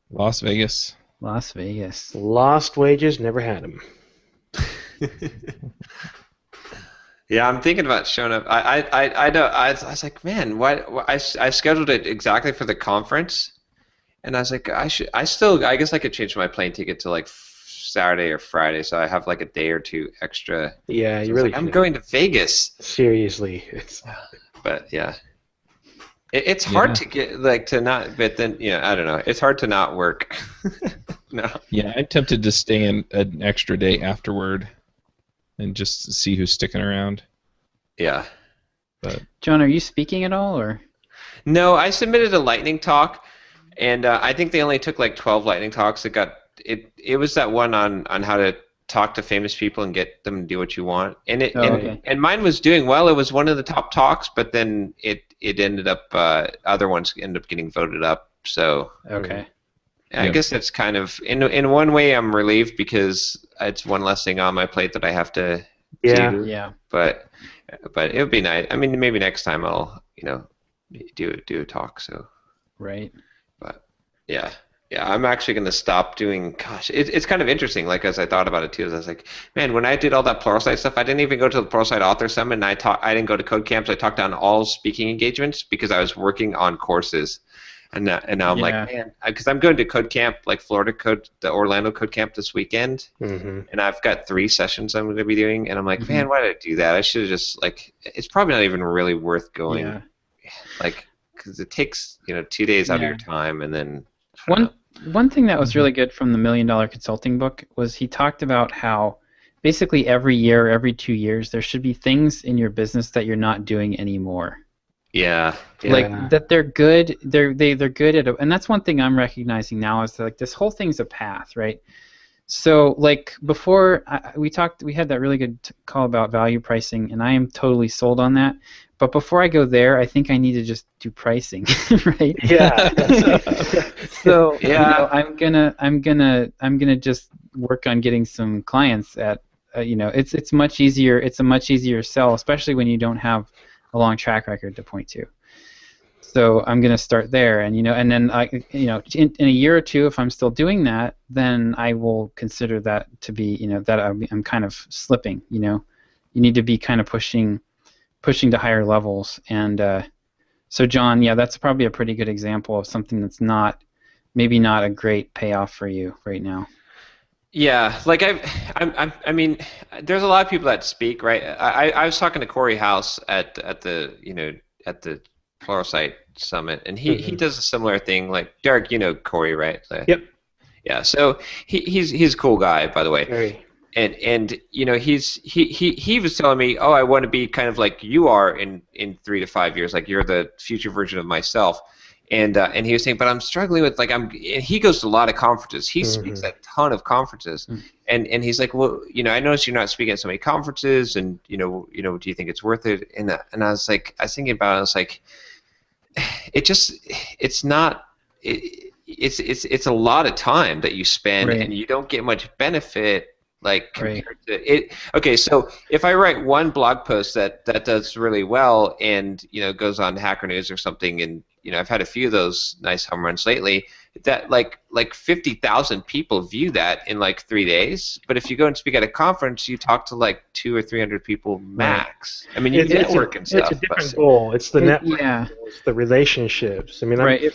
Las Vegas. Las Vegas. Lost wages, never had them. Yeah, I'm thinking about showing up. I was like, man, why I scheduled it exactly for the conference, and I was like, I guess I could change my plane ticket to Saturday or Friday, so I have a day or two extra. Yeah, so you really. I'm going to Vegas. Seriously. But yeah, it's hard to get to not. But then I don't know. It's hard to not work. No. Yeah, I'm tempted to stay in an extra day afterward, and just see who's sticking around. Yeah. But John, are you speaking at all, or? No, I submitted a lightning talk, and I think they only took 12 lightning talks. It was that one on how to talk to famous people and get them to do what you want, and and mine was doing well. It was one of the top talks, but then it ended up other ones ended up getting voted up. So I guess that's kind of in one way I'm relieved because it's one less thing on my plate that I have to do. Yeah. But it would be nice. I mean, maybe next time I'll do a talk. So. Right. But yeah. Yeah, I'm actually going to stop doing. Gosh, it's kind of interesting. As I thought about it too, I was like, man, when I did all that Pluralsight stuff, I didn't even go to the Pluralsight Author Summit, and I didn't go to code camps. I talked on all speaking engagements because I was working on courses, and now I'm like, man, because I'm going to Code Camp, the Orlando Code Camp this weekend, and I've got 3 sessions I'm going to be doing, and I'm like, man, why did I do that? I should have just it's probably not even really worth going, because it takes 2 days out of your time, and then. One thing that was really good from the $1 Million Consulting book was he talked about how basically every year, every 2 years, there should be things in your business that you're not doing anymore. Yeah. That they're good. They're good at it, and that's one thing I'm recognizing now is that this whole thing's a path, right? So before we had that really good call about value pricing, and I am totally sold on that. But before I go there, I think I need to just do pricing, right? Yeah. So I'm gonna just work on getting some clients at it's much easier. It's a much easier sell, especially when you don't have a long track record to point to. So I'm gonna start there, and and then in a year or two, if I'm still doing that, then I will consider that to be that I'm kind of slipping. You need to be kind of pushing to higher levels, and so John, that's probably a pretty good example of something that's maybe not a great payoff for you right now. Yeah, like I mean, there's a lot of people that speak, right? I was talking to Corey House at the at the Pluralsight Summit, and he does a similar thing. Like Derick, you know Corey, right? Yep. Yeah. So he's a cool guy, by the way. Very. And you know he was telling me, oh, I want to be kind of like you are in 3 to 5 years, like you're the future version of myself. And he was saying, but I'm struggling with and he goes to a lot of conferences. He speaks at a ton of conferences, and he's like, well, I noticed you're not speaking at so many conferences, and do you think it's worth it? And I was like, I was thinking about it. I was like, it's not. It's a lot of time that you spend, Right. and you don't get much benefit. Like compared to it. Okay, so if I write one blog post that does really well, and goes on Hacker News or something, and I've had a few of those nice home runs lately, that like 50,000 people view that in like 3 days. But if you go and speak at a conference, you talk to like 200 or 300 people max. I mean, you network and stuff. It's a different goal. It's the network. Yeah. It's the relationships. I mean, Right.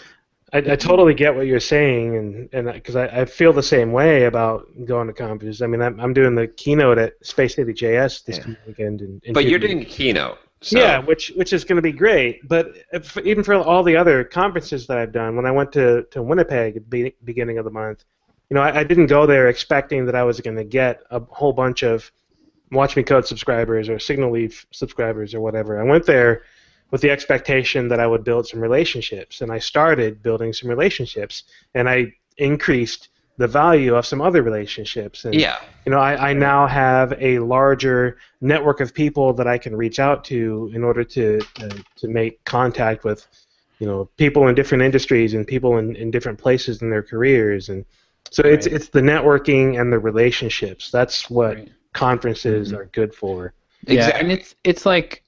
I totally get what you're saying, and because I feel the same way about going to conferences. I mean, I'm doing the keynote at Space City JS this weekend. But you're doing keynote. So. Yeah, which is going to be great. But even for all the other conferences that I've done, when I went to Winnipeg at the beginning of the month, I didn't go there expecting that I was going to get a whole bunch of Watch Me Code subscribers or Signal Leaf subscribers or whatever. I went there with the expectation that I would build some relationships, and I started building some relationships, and I increased the value of some other relationships. And, I now have a larger network of people that I can reach out to in order to make contact with, people in different industries and people in different places in their careers. And so it's the networking and the relationships. That's what conferences are good for. Yeah, Exactly. and it's like,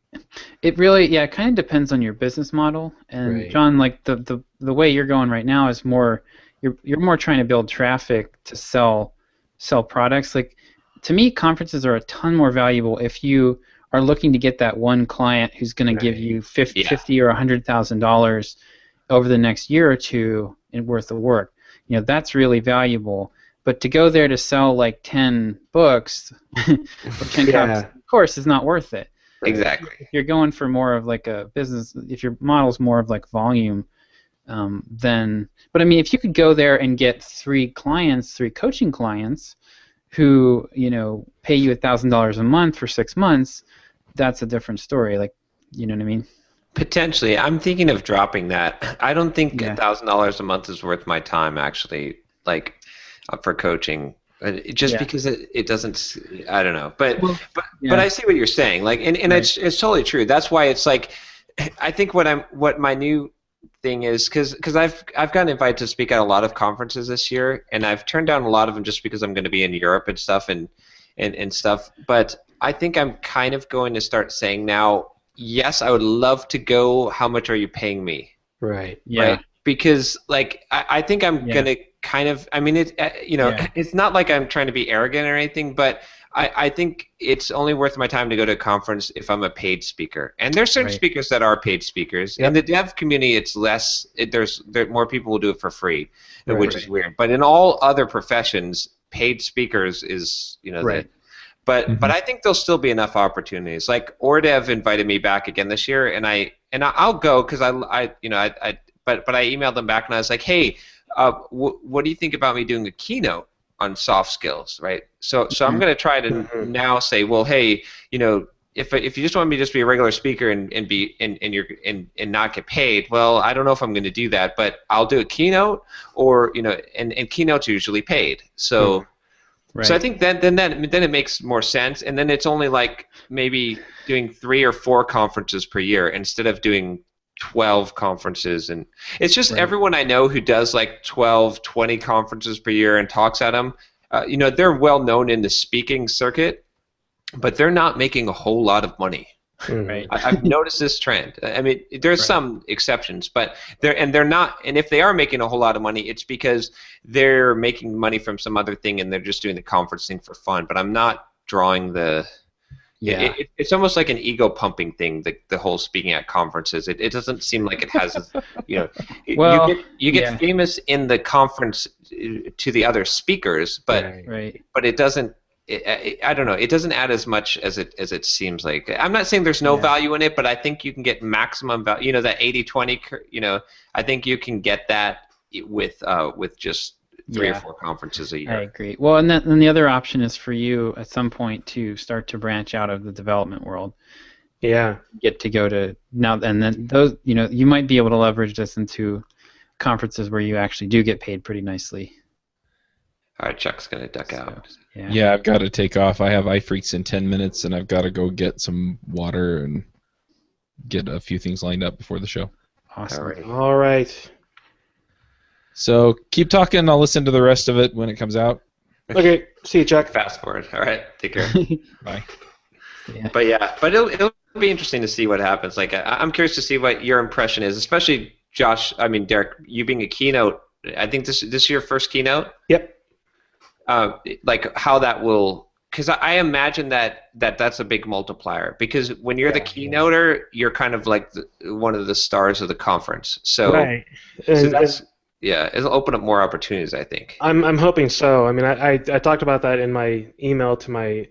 it really, it kind of depends on your business model. And John, like the way you're going right now is more, you're more trying to build traffic to sell products. Like, to me, conferences are a ton more valuable if you are looking to get that one client who's going to give you $50 or $100,000 over the next year or two in worth of work. That's really valuable. But to go there to sell like 10 books or 10 copies of the course is not worth it. Exactly. If you're going for more of like a business, if your model's more of like volume, then. But I mean, if you could go there and get 3 coaching clients, who pay you $1,000 a month for 6 months, that's a different story. Like, you know what I mean? Potentially, I'm thinking of dropping that. I don't think $1,000 a month is worth my time, actually. Like, for coaching. Just because it doesn't, I don't know, but I see what you're saying, like, and it's totally true. That's why it's like, I think what my new thing is, because I've gotten invited to speak at a lot of conferences this year, and I've turned down a lot of them just because I'm going to be in Europe and stuff and stuff. But I think I'm kind of going to start saying now, yes, I would love to go. How much are you paying me? Right. Yeah. Right? Because like I think I'm gonna kind of, I mean, it's not like I'm trying to be arrogant or anything, but I think it's only worth my time to go to a conference if I'm a paid speaker. And there's certain speakers that are paid speakers. In the dev community, it's less. There's more people will do it for free, which is weird. But in all other professions, paid speakers is But I think there'll still be enough opportunities. Like OrDev invited me back again this year, and I'll go because But I emailed them back and I was like, hey, what do you think about me doing a keynote on soft skills, right? So I'm going to try to now say, well, hey, if you just want me to just be a regular speaker and not get paid, well, I don't know if I'm going to do that, but I'll do a keynote, or and keynotes are usually paid. So so I think then it makes more sense, and then it's only like maybe doing 3 or 4 conferences per year instead of doing 12 conferences. And it's just everyone I know who does like 12, 20 conferences per year and talks at them, they're well known in the speaking circuit, but they're not making a whole lot of money. Right. I've noticed this trend. I mean, there's some exceptions, but they're not. And if they are making a whole lot of money, it's because they're making money from some other thing, and they're just doing the conference thing for fun. But I'm not drawing the Yeah. It's almost like an ego pumping thing. The whole speaking at conferences. It doesn't seem like it has. Well, you get yeah. famous in the conference to the other speakers, but Right. but it doesn't. I don't know. It doesn't add as much as it seems like. I'm not saying there's no value in it, but I think you can get maximum value. You know, that 80-20. You know, I think you can get that with just 3 or 4 conferences a year. I agree. Well, and then the other option is for you at some point to start to branch out of the development world. Yeah. Get to go to now, and then those, you might be able to leverage this into conferences where you actually do get paid pretty nicely. All right, Chuck's gonna duck out. Yeah. I've got to take off. I have iPhreaks in 10 minutes, and I've got to go get some water and get a few things lined up before the show. Awesome. All right. So keep talking. I'll listen to the rest of it when it comes out. Okay. See you, Chuck. Fast forward. All right, take care. Bye. But it'll be interesting to see what happens. Like, I'm curious to see what your impression is, especially Josh. I mean, Derick, you being a keynote. I think this is your first keynote. Yep. Like how that will, because I imagine that's a big multiplier. Because when you're the keynoter, you're kind of like one of the stars of the conference. So, right. So that's. Yeah, it'll open up more opportunities, I think. I'm hoping so. I mean, I talked about that in my email to my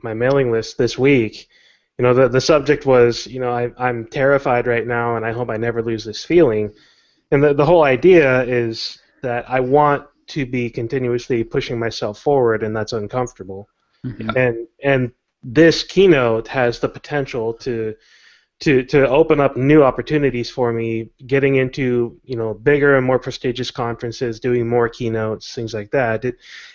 my mailing list this week. The subject was, I'm terrified right now, and I hope I never lose this feeling. And the whole idea is that I want to be continuously pushing myself forward, and that's uncomfortable. Mm-hmm. And this keynote has the potential to open up new opportunities for me, getting into bigger and more prestigious conferences, doing more keynotes, things like that.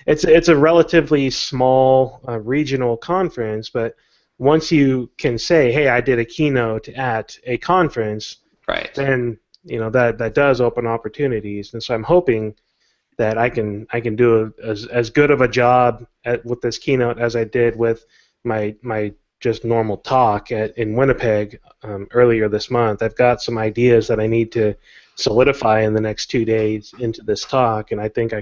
It's a relatively small regional conference, but once you can say, hey, I did a keynote at a conference, right, then that does open opportunities. And so I'm hoping that I can do as good of a job with this keynote as I did with my just normal talk in Winnipeg earlier this month. I've got some ideas that I need to solidify in the next 2 days into this talk, and I think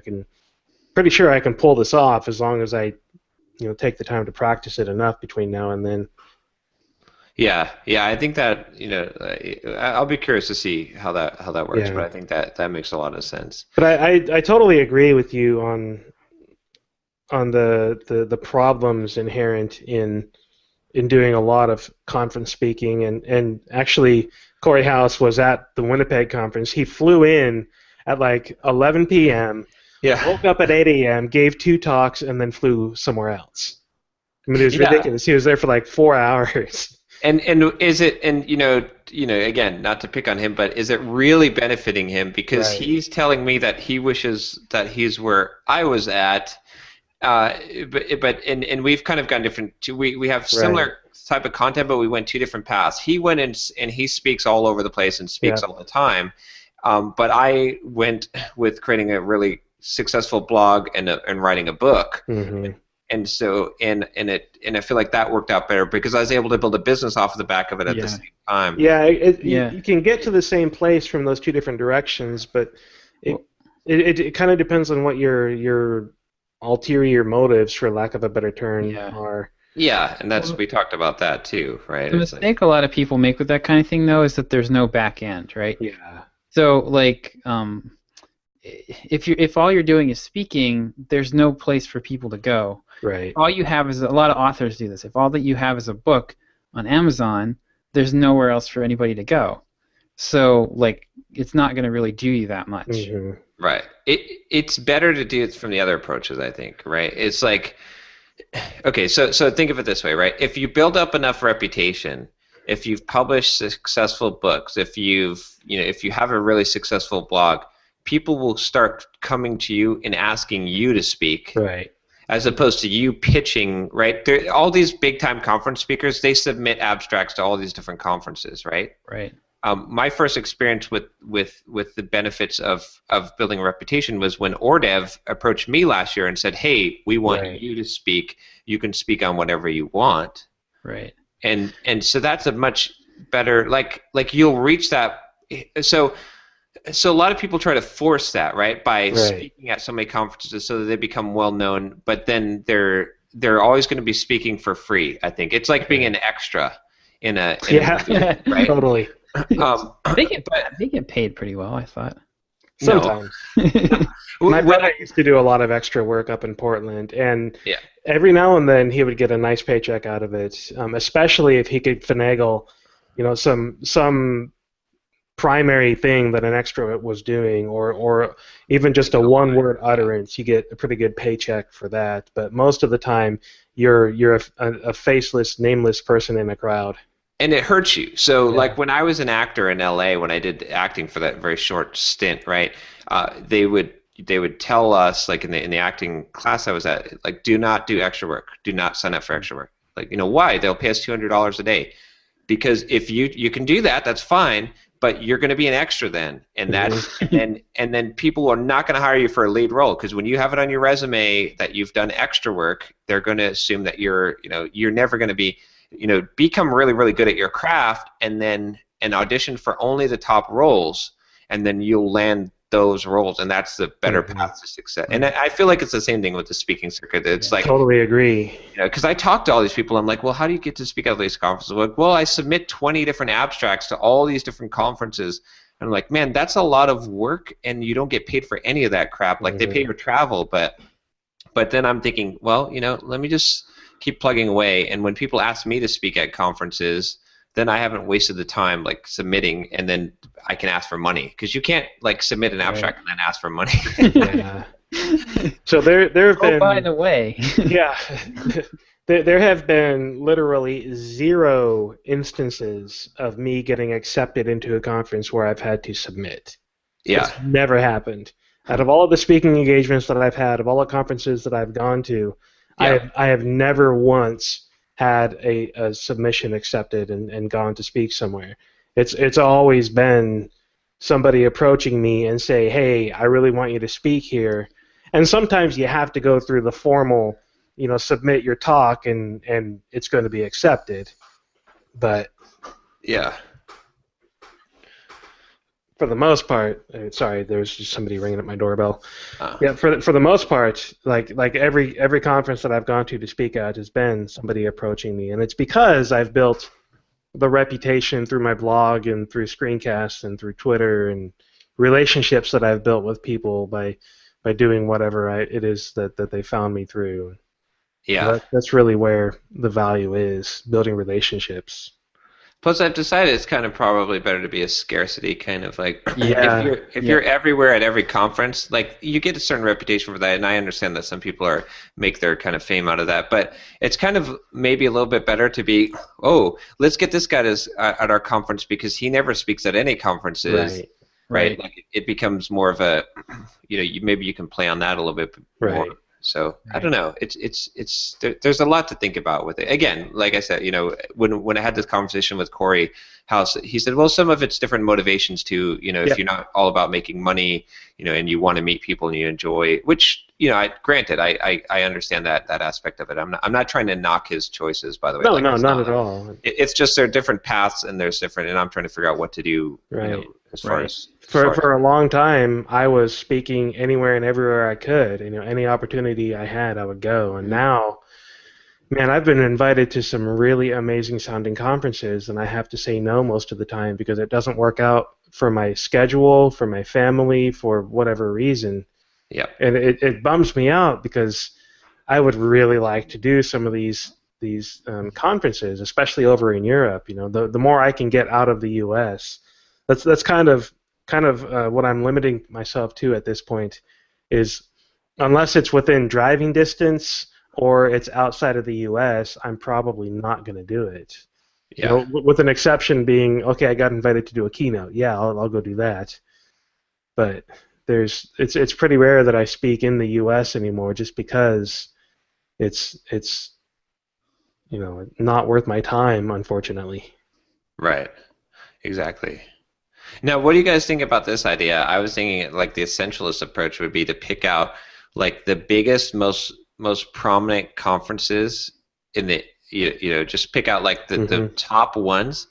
pretty sure I can pull this off as long as I take the time to practice it enough between now and then. Yeah, I think that I'll be curious to see how that works, but I think that makes a lot of sense. But I totally agree with you on the problems inherent in doing a lot of conference speaking, and actually Corey House was at the Winnipeg conference. He flew in at like 11 p.m., woke up at 8 a.m., gave 2 talks, and then flew somewhere else. I mean, it was ridiculous. He was there for like 4 hours. And is it, and again, not to pick on him, but is it really benefiting him? Because he's telling me that he wishes that he's where I was at. But we've kind of gone different. We have similar type of content, but we went 2 different paths. He went and he speaks all over the place and speaks all the time. But I went with creating a really successful blog and writing a book. Mm-hmm. And so I feel like that worked out better because I was able to build a business off of the back of it at the same time. You can get to the same place from those 2 different directions, but it kind of depends on what your ulterior motives, for lack of a better term, are. Yeah, and we talked about that too, right? The mistake a lot of people make with that kind of thing, though, is that there's no back end, right? Yeah. So, like, if all you're doing is speaking, there's no place for people to go. Right. All you have is, a lot of authors do this. If all that you have is a book on Amazon, there's nowhere else for anybody to go. So, like, it's not going to really do you that much. Mm-hmm. Right. It's better to do it from the other approaches, I think, right? It's like, okay, so think of it this way, right? If you build up enough reputation, if you've published successful books, if you have a really successful blog, people will start coming to you and asking you to speak. Right. As opposed to you pitching, right? All these big-time conference speakers, they submit abstracts to all these different conferences, right? Right. My first experience with the benefits of building a reputation was when OrDev approached me last year and said, "Hey, we want you to speak. You can speak on whatever you want." Right. And so that's a much better like you'll reach that. So a lot of people try to force that, right, by speaking at so many conferences so that they become well known, but then they're they're always going to be speaking for free. I think it's like being an extra in a movie, right? Totally. They get paid pretty well, I thought. Sometimes. My brother used to do a lot of extra work up in Portland, and every now and then he would get a nice paycheck out of it, especially if he could finagle, some primary thing that an extra was doing, or even just a one-word utterance. You get a pretty good paycheck for that. But most of the time, you're a faceless, nameless person in a crowd. And it hurts you. So, like when I was an actor in LA, when I did acting for that very short stint, right? They would tell us, like in the acting class I was at, like, do not do extra work. Do not sign up for extra work. Like, why? They'll pay us $200 a day, because if you can do that, that's fine. But you're going to be an extra then, and and then people are not going to hire you for a lead role, because when you have it on your resume that you've done extra work, they're going to assume that you're never going to be. Become really, really good at your craft, and audition for only the top roles, and then you'll land those roles, and that's the better path to success. And I feel like it's the same thing with the speaking circuit. It's like, totally agree. Because I talk to all these people, I'm like, well, how do you get to speak at these conferences? Like, well, I submit 20 different abstracts to all these different conferences. And I'm like, man, that's a lot of work, and you don't get paid for any of that crap. Like, they pay your travel, but then I'm thinking, well, let me just keep plugging away, and when people ask me to speak at conferences, then I haven't wasted the time like submitting, and then I can ask for money, because you can't like submit an abstract and then ask for money. So there have been. By the way. There have been literally 0 instances of me getting accepted into a conference where I've had to submit. It's never happened. Out of all of the speaking engagements that I've had, of all the conferences that I've gone to, I have never once had a submission accepted and gone to speak somewhere. It's always been somebody approaching me and say, hey, I really want you to speak here. And sometimes you have to go through the formal, submit your talk, and it's going to be accepted. But for the most part, sorry, there was just somebody ringing at my doorbell. For the most part, like every conference that I've gone to speak at has been somebody approaching me, and it's because I've built the reputation through my blog and through screencasts and through Twitter, and relationships that I've built with people by doing whatever it is that they found me through. So that's really where the value is, building relationships. Plus, I've decided it's kind of probably better to be a scarcity kind of like. If you're everywhere at every conference, like you get a certain reputation for that, and I understand that some people make their kind of fame out of that. But it's kind of maybe a little bit better to be, let's get this guy at our conference because he never speaks at any conferences. Right. Like it becomes more of a, maybe you can play on that a little bit more. So I don't know. There's a lot to think about with it. Again, like I said, when I had this conversation with Corey House, he said, well, some of it's different motivations too. If you're not all about making money, and you want to meet people and you enjoy, which granted, I understand that aspect of it. I'm not trying to knock his choices, by the way. No, not at all. It's just there are different paths and there's different, and I'm trying to figure out what to do. As far as. For a long time, I was speaking anywhere and everywhere I could. Any opportunity I had, I would go. And now, man, I've been invited to some really amazing sounding conferences, and I have to say no most of the time because it doesn't work out for my schedule, for my family, for whatever reason. And it bums me out because I would really like to do some of these conferences, especially over in Europe. The more I can get out of the U.S., that's kind of what I'm limiting myself to at this point is unless it's within driving distance or it's outside of the U.S., I'm probably not going to do it. With an exception being, okay, I got invited to do a keynote. Yeah, I'll go do that. But it's pretty rare that I speak in the U.S. anymore just because it's not worth my time, unfortunately. Right. Exactly. Now, what do you guys think about this idea? I was thinking like the essentialist approach would be to pick out like the biggest, most prominent conferences in the just pick out like the top ones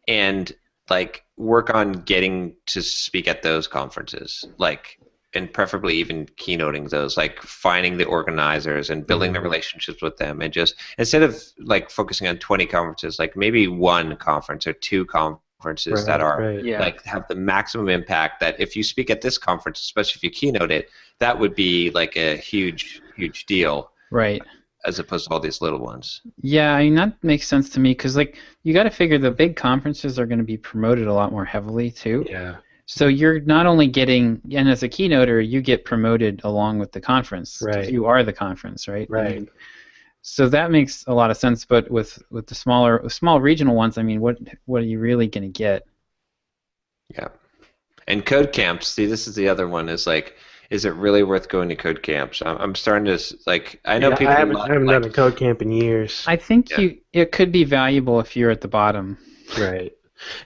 and like work on getting to speak at those conferences. Like and preferably even keynoting those, like finding the organizers and building the relationships with them, and just instead of like focusing on 20 conferences, like maybe one conference or two conferences that are like have the maximum impact. That if you speak at this conference, especially if you keynote it, that would be like a huge deal. Right. As opposed to all these little ones. Yeah, I mean that makes sense to me because like you got to figure the big conferences are going to be promoted a lot more heavily too. Yeah. So you're not only getting, and as a keynoter, you get promoted along with the conference. Right. You are the conference, right? Right. I mean, so that makes a lot of sense. But with the small regional ones, I mean, what are you really going to get? Yeah. And code camps. See, this is the other one. Is like, is it really worth going to code camps? I'm starting to like. I know people. I haven't done a code camp in years. I think it could be valuable if you're at the bottom. Right.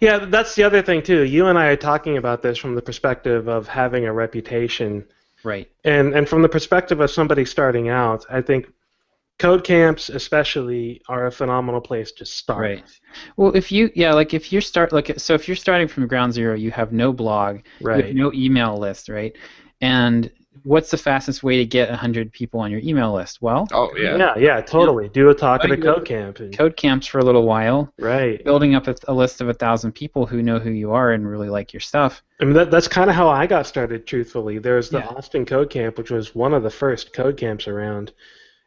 Yeah, that's the other thing too. You and I are talking about this from the perspective of having a reputation. Right. And from the perspective of somebody starting out, I think code camps especially are a phenomenal place to start. Right. Well, if you're starting from ground zero, you have no blog, right. You have no email list, right? And what's the fastest way to get 100 people on your email list? Well, yeah, totally. Do a talk at a code camp. Code camps for a little while. Right. Building up a list of 1,000 people who know who you are and really like your stuff. I mean, that's kind of how I got started, truthfully. There's the Austin Code Camp, which was one of the first code camps around.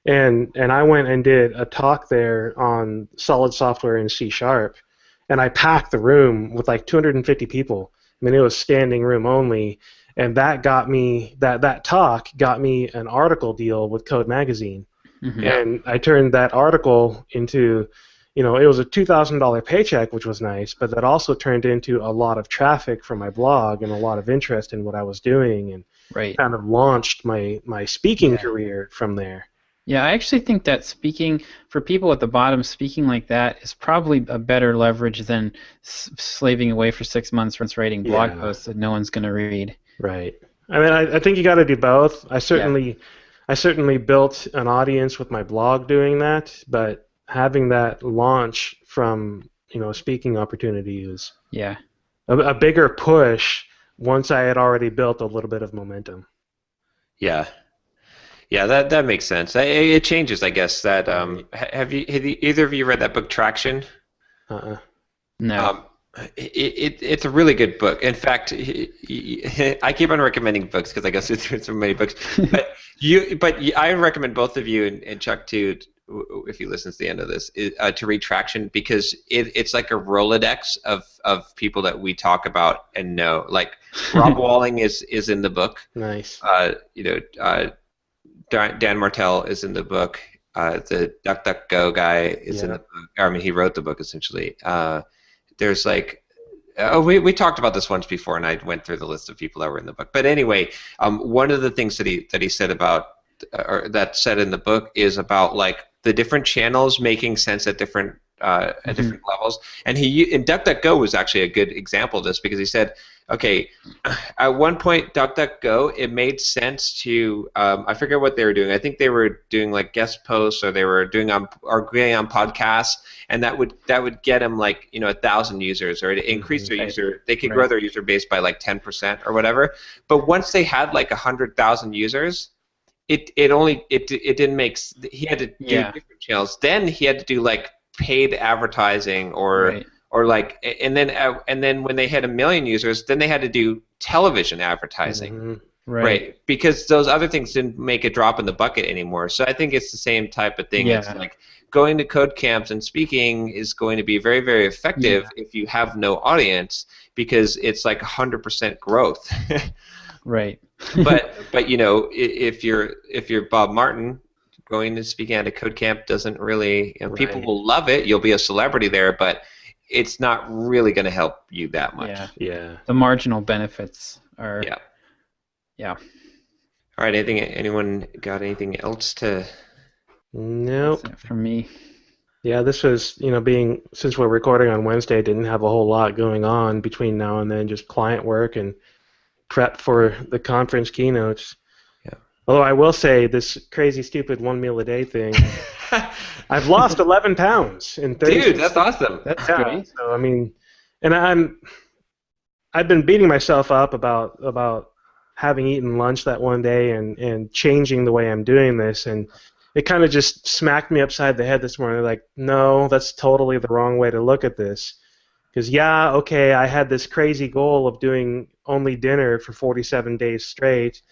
And I went and did a talk there on solid software in C#, and I packed the room with like 250 people. I mean, it was standing room only. And that got me that talk got me an article deal with Code Magazine, and I turned that article into, it was a $2,000 paycheck, which was nice, but that also turned into a lot of traffic for my blog and a lot of interest in what I was doing, and kind of launched my speaking career from there. Yeah, I actually think that speaking, for people at the bottom, speaking like that is probably a better leverage than slaving away for 6 months writing blog posts that no one's going to read. Right. I mean, I think you got to do both. I certainly built an audience with my blog doing that, but having that launch from a speaking opportunity is a bigger push once I had already built a little bit of momentum. Yeah. Yeah, that makes sense. It changes, I guess. That have either of you read that book Traction? No. It's a really good book. In fact, I keep on recommending books because I guess there's so many books. But I recommend both of you and Chuck too, if he listens to the end of this, to read Traction, because it's like a Rolodex of people that we talk about and know. Like Rob Walling is in the book. Nice. Dan Martell is in the book. The DuckDuckGo guy is in the book. I mean, he wrote the book essentially. There's like, we talked about this once before, and I went through the list of people that were in the book. But anyway, one of the things that he said about, or that said in the book, is about like the different channels making sense at different levels. And DuckDuckGo was actually a good example of this, because he said, okay, at one point, DuckDuckGo, it made sense to, I forget what they were doing. I think they were doing like guest posts, or they were doing getting on podcasts, and that would get them like 1,000 users, or to increase their user. They could grow their user base by like 10% or whatever. But once they had like 100,000 users, it didn't make. He had to do different channels. Then he had to do like paid advertising or like, and then when they had 1 million users, then they had to do television advertising, right? Because those other things didn't make a drop in the bucket anymore. So I think it's the same type of thing. It's like going to code camps and speaking is going to be very, very effective if you have no audience, because it's like 100% growth. Right. but if you're Bob Martin, going and speaking at a code camp doesn't really, people will love it. You'll be a celebrity there, but it's not really going to help you that much. Yeah. The marginal benefits are. Yeah. All right. Anyone got anything else to? Nope. That's it for me. Yeah, this was, since we're recording on Wednesday, didn't have a whole lot going on between now and then, just client work and prep for the conference keynotes. Although I will say, this crazy, stupid 1 meal a day thing, I've lost 11 pounds in 30 Dude, that's awesome. That's great. So, I mean, and I've been beating myself up about having eaten lunch that one day and changing the way I'm doing this, and it kind of just smacked me upside the head this morning. Like, no, that's totally the wrong way to look at this. Because, yeah, okay, I had this crazy goal of doing only dinner for 47 days straight,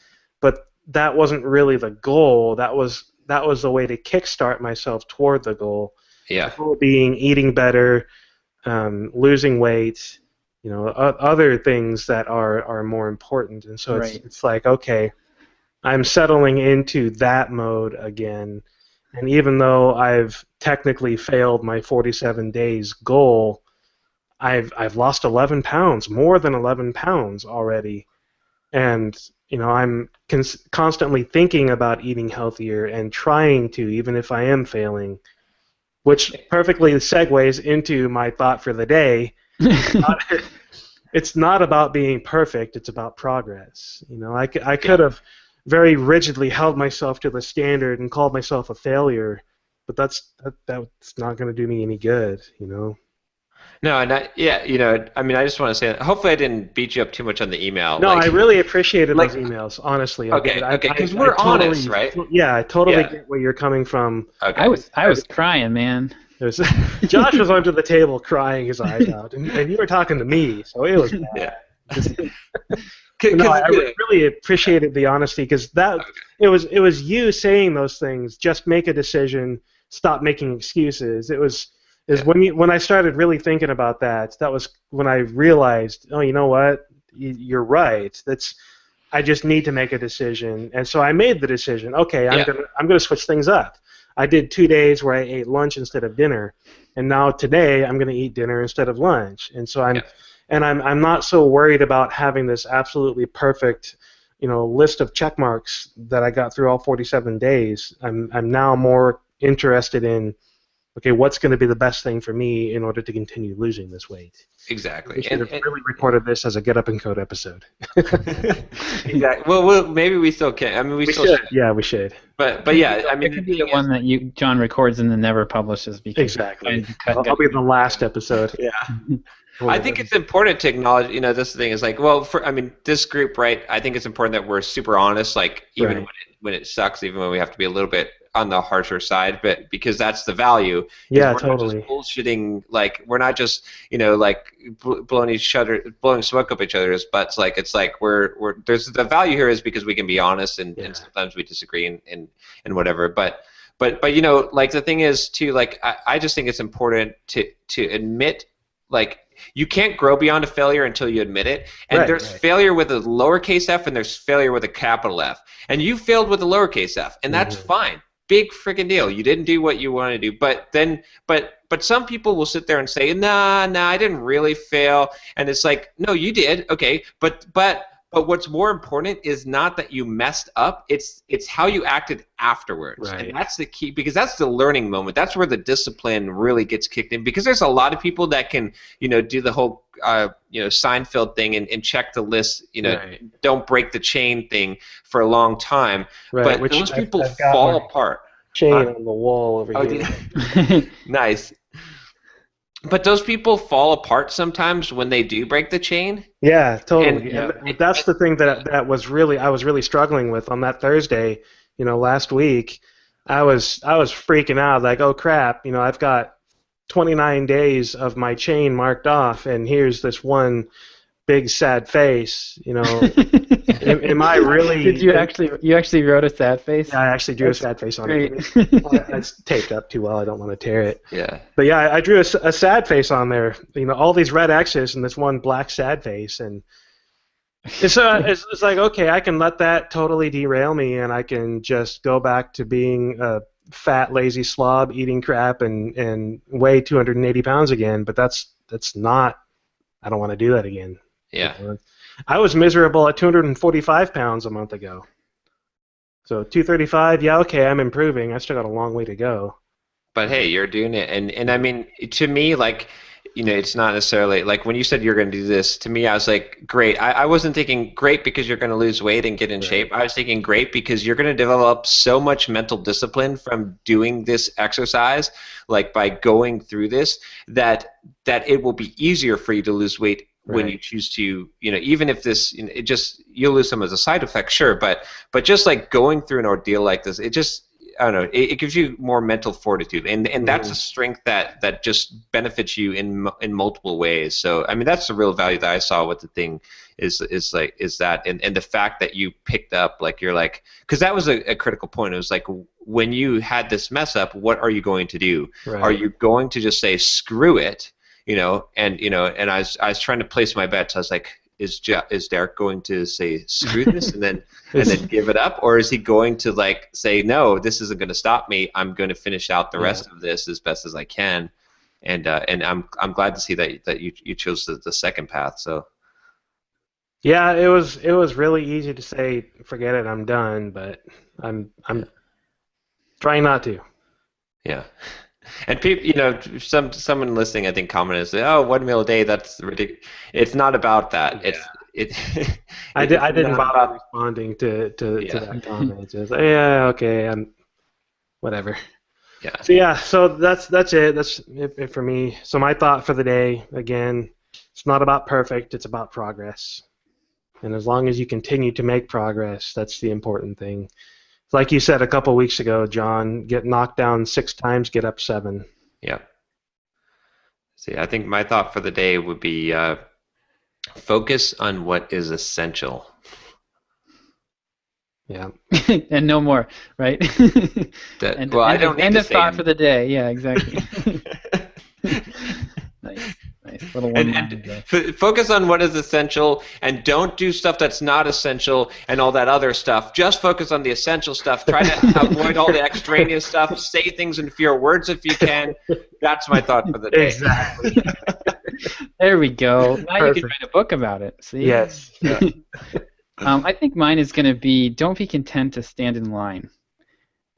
but that wasn't really the goal. That was the way to kickstart myself toward the goal. Yeah. The goal being eating better, losing weight, other things that are more important. And so it's like, okay, I'm settling into that mode again. And even though I've technically failed my 47 days goal, I've lost 11 pounds, more than 11 pounds already. And I'm constantly thinking about eating healthier and trying to, even if I am failing, which perfectly segues into my thought for the day. It's not about being perfect, it's about progress. I could have very rigidly held myself to the standard and called myself a failure, but that's not going to do me any good, No, and I just want to say that hopefully I didn't beat you up too much on the email. No, I really appreciated those emams, honestly. Okay, because we're honest, right? Yeah, I totally get where you're coming from. Okay. I was crying, man. Josh was under the table crying his eyes out, and you were talking to me, so it was bad. No, I really appreciated the honesty, because it was you saying those things. Just make a decision. Stop making excuses. When I started really thinking about that was when I realized, oh, you know what? You're right. I just need to make a decision, and so I made the decision. Okay, I'm gonna switch things up. I did 2 days where I ate lunch instead of dinner, and now today I'm gonna eat dinner instead of lunch, and so I'm not so worried about having this absolutely perfect, list of check marks that I got through all 47 days. I'm now more interested in, okay, what's going to be the best thing for me in order to continue losing this weight? Exactly. We should have really recorded this as a Get Up and Code episode. Exactly. Well, maybe we still can. I mean, we still should. Yeah, we should. But yeah, I mean, it could be the one that John records and then never publishes because exactly. I'll be the last episode. Yeah. I think it's important to acknowledge. This thing is like, this group, right? I think it's important that we're super honest, like even when it sucks, even when we have to be a little bit on the harsher side, but because that's the value. Yeah, we're totally. Not just bullshitting, like we're not just blowing smoke up each other's butts. Like it's like we're there's the value here is because we can be honest and sometimes we disagree and whatever. But like the thing is too, like I just think it's important to admit, like, you can't grow beyond a failure until you admit it. And there's failure with a lowercase f and there's failure with a capital F. And you failed with a lowercase f, and that's fine. Big freaking deal. You didn't do what you wanted to do. But some people will sit there and say, nah, I didn't really fail. And it's like, no, you did. Okay, but what's more important is not that you messed up. It's how you acted afterwards, and that's the key, because that's the learning moment. That's where the discipline really gets kicked in. Because there's a lot of people that can, do the whole, Seinfeld thing and check the list, don't break the chain thing for a long time. But those people fall apart. Chain on the wall over here. Nice. But those people fall apart sometimes when they do break the chain. Yeah, totally. And that's the thing that I was really struggling with on that Thursday, last week. I was freaking out, like, oh crap, I've got 29 days of my chain marked off, and here's this one big sad face. Am I really? Did you actually wrote a sad face? Yeah, I actually drew a sad face on it. It's taped up too well. I don't want to tear it. Yeah. But yeah, I drew a sad face on there. All these red X's and this one black sad face, and it's like, okay, I can let that totally derail me, and I can just go back to being a fat, lazy slob eating crap and weigh 280 pounds again. But that's not. I don't want to do that again. Yeah. I was miserable at 245 pounds a month ago. So 235, yeah, okay, I'm improving. I still got a long way to go. But hey, you're doing it, and I mean, to me, like, it's not necessarily like when you said you're going to do this. To me, I was like, great. I wasn't thinking great because you're going to lose weight and get in shape. I was thinking great because you're going to develop so much mental discipline from doing this exercise, like by going through this, that it will be easier for you to lose weight when you choose to, even if this, it just, you'll lose some as a side effect, sure, but just like going through an ordeal like this, it just, I don't know, it gives you more mental fortitude, and that's a strength that just benefits you in multiple ways. So I mean, that's the real value that I saw with the thing is that, and the fact that you picked up, like, you're like, because that was a critical point. It was like, when you had this mess up, what are you going to do? Right. Are you going to just say screw it, and I was trying to place my bets. I was like, is Derick going to say screw this and then give it up, or is he going to like say, no, this isn't going to stop me, I'm going to finish out the rest of this as best as I can, and I'm glad to see that you chose the second path. So yeah, it was really easy to say forget it, I'm done, but I'm trying not to. Yeah. And people, someone listening, I think, commented, "Oh, 1 meal a day, that's ridiculous." It's not about that. Yeah. I didn't bother responding to that comment. Just yeah, okay, whatever. Yeah. So that's it. That's it for me. So my thought for the day, again, it's not about perfect. It's about progress. And as long as you continue to make progress, that's the important thing. Like you said a couple weeks ago, John, get knocked down 6 times, get up 7. Yeah. See, I think my thought for the day would be focus on what is essential. Yeah. And no more, right? I don't need end to of say thought for the day. Yeah, exactly. Nice. Little one focus on what is essential, and don't do stuff that's not essential and all that other stuff. Just focus on the essential stuff. Try to avoid all the extraneous stuff. Say things in fewer words if you can. That's my thought for the day. Exactly. There we go. Now you can write a book about it. See? Yes. Yeah. I think mine is going to be, don't be content to stand in line.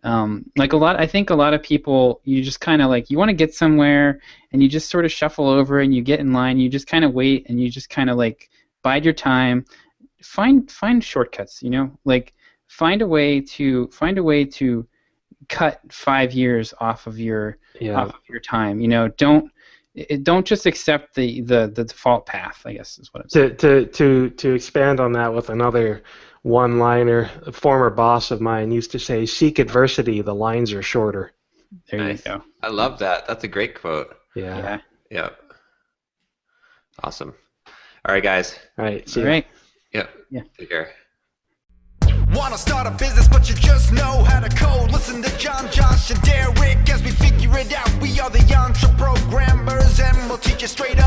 I think a lot of people, you just kind of like, you want to get somewhere and you just sort of shuffle over and you get in line, you just kind of wait and you just kind of like bide your time. Find shortcuts, like find a way to cut 5 years off of your time. Don't just accept the default path, I guess is what I'm saying. To expand on that with another one-liner, a former boss of mine used to say, seek adversity, the lines are shorter. There you go. I love that. That's a great quote. Yeah. Awesome. All right, guys. All right. See you. All right. Yeah. Take care. Wanna start a business, but you just know how to code? Listen to John, Josh, and Derick as we figure it out. We are the EntreProgrammers, and we'll teach you straight up.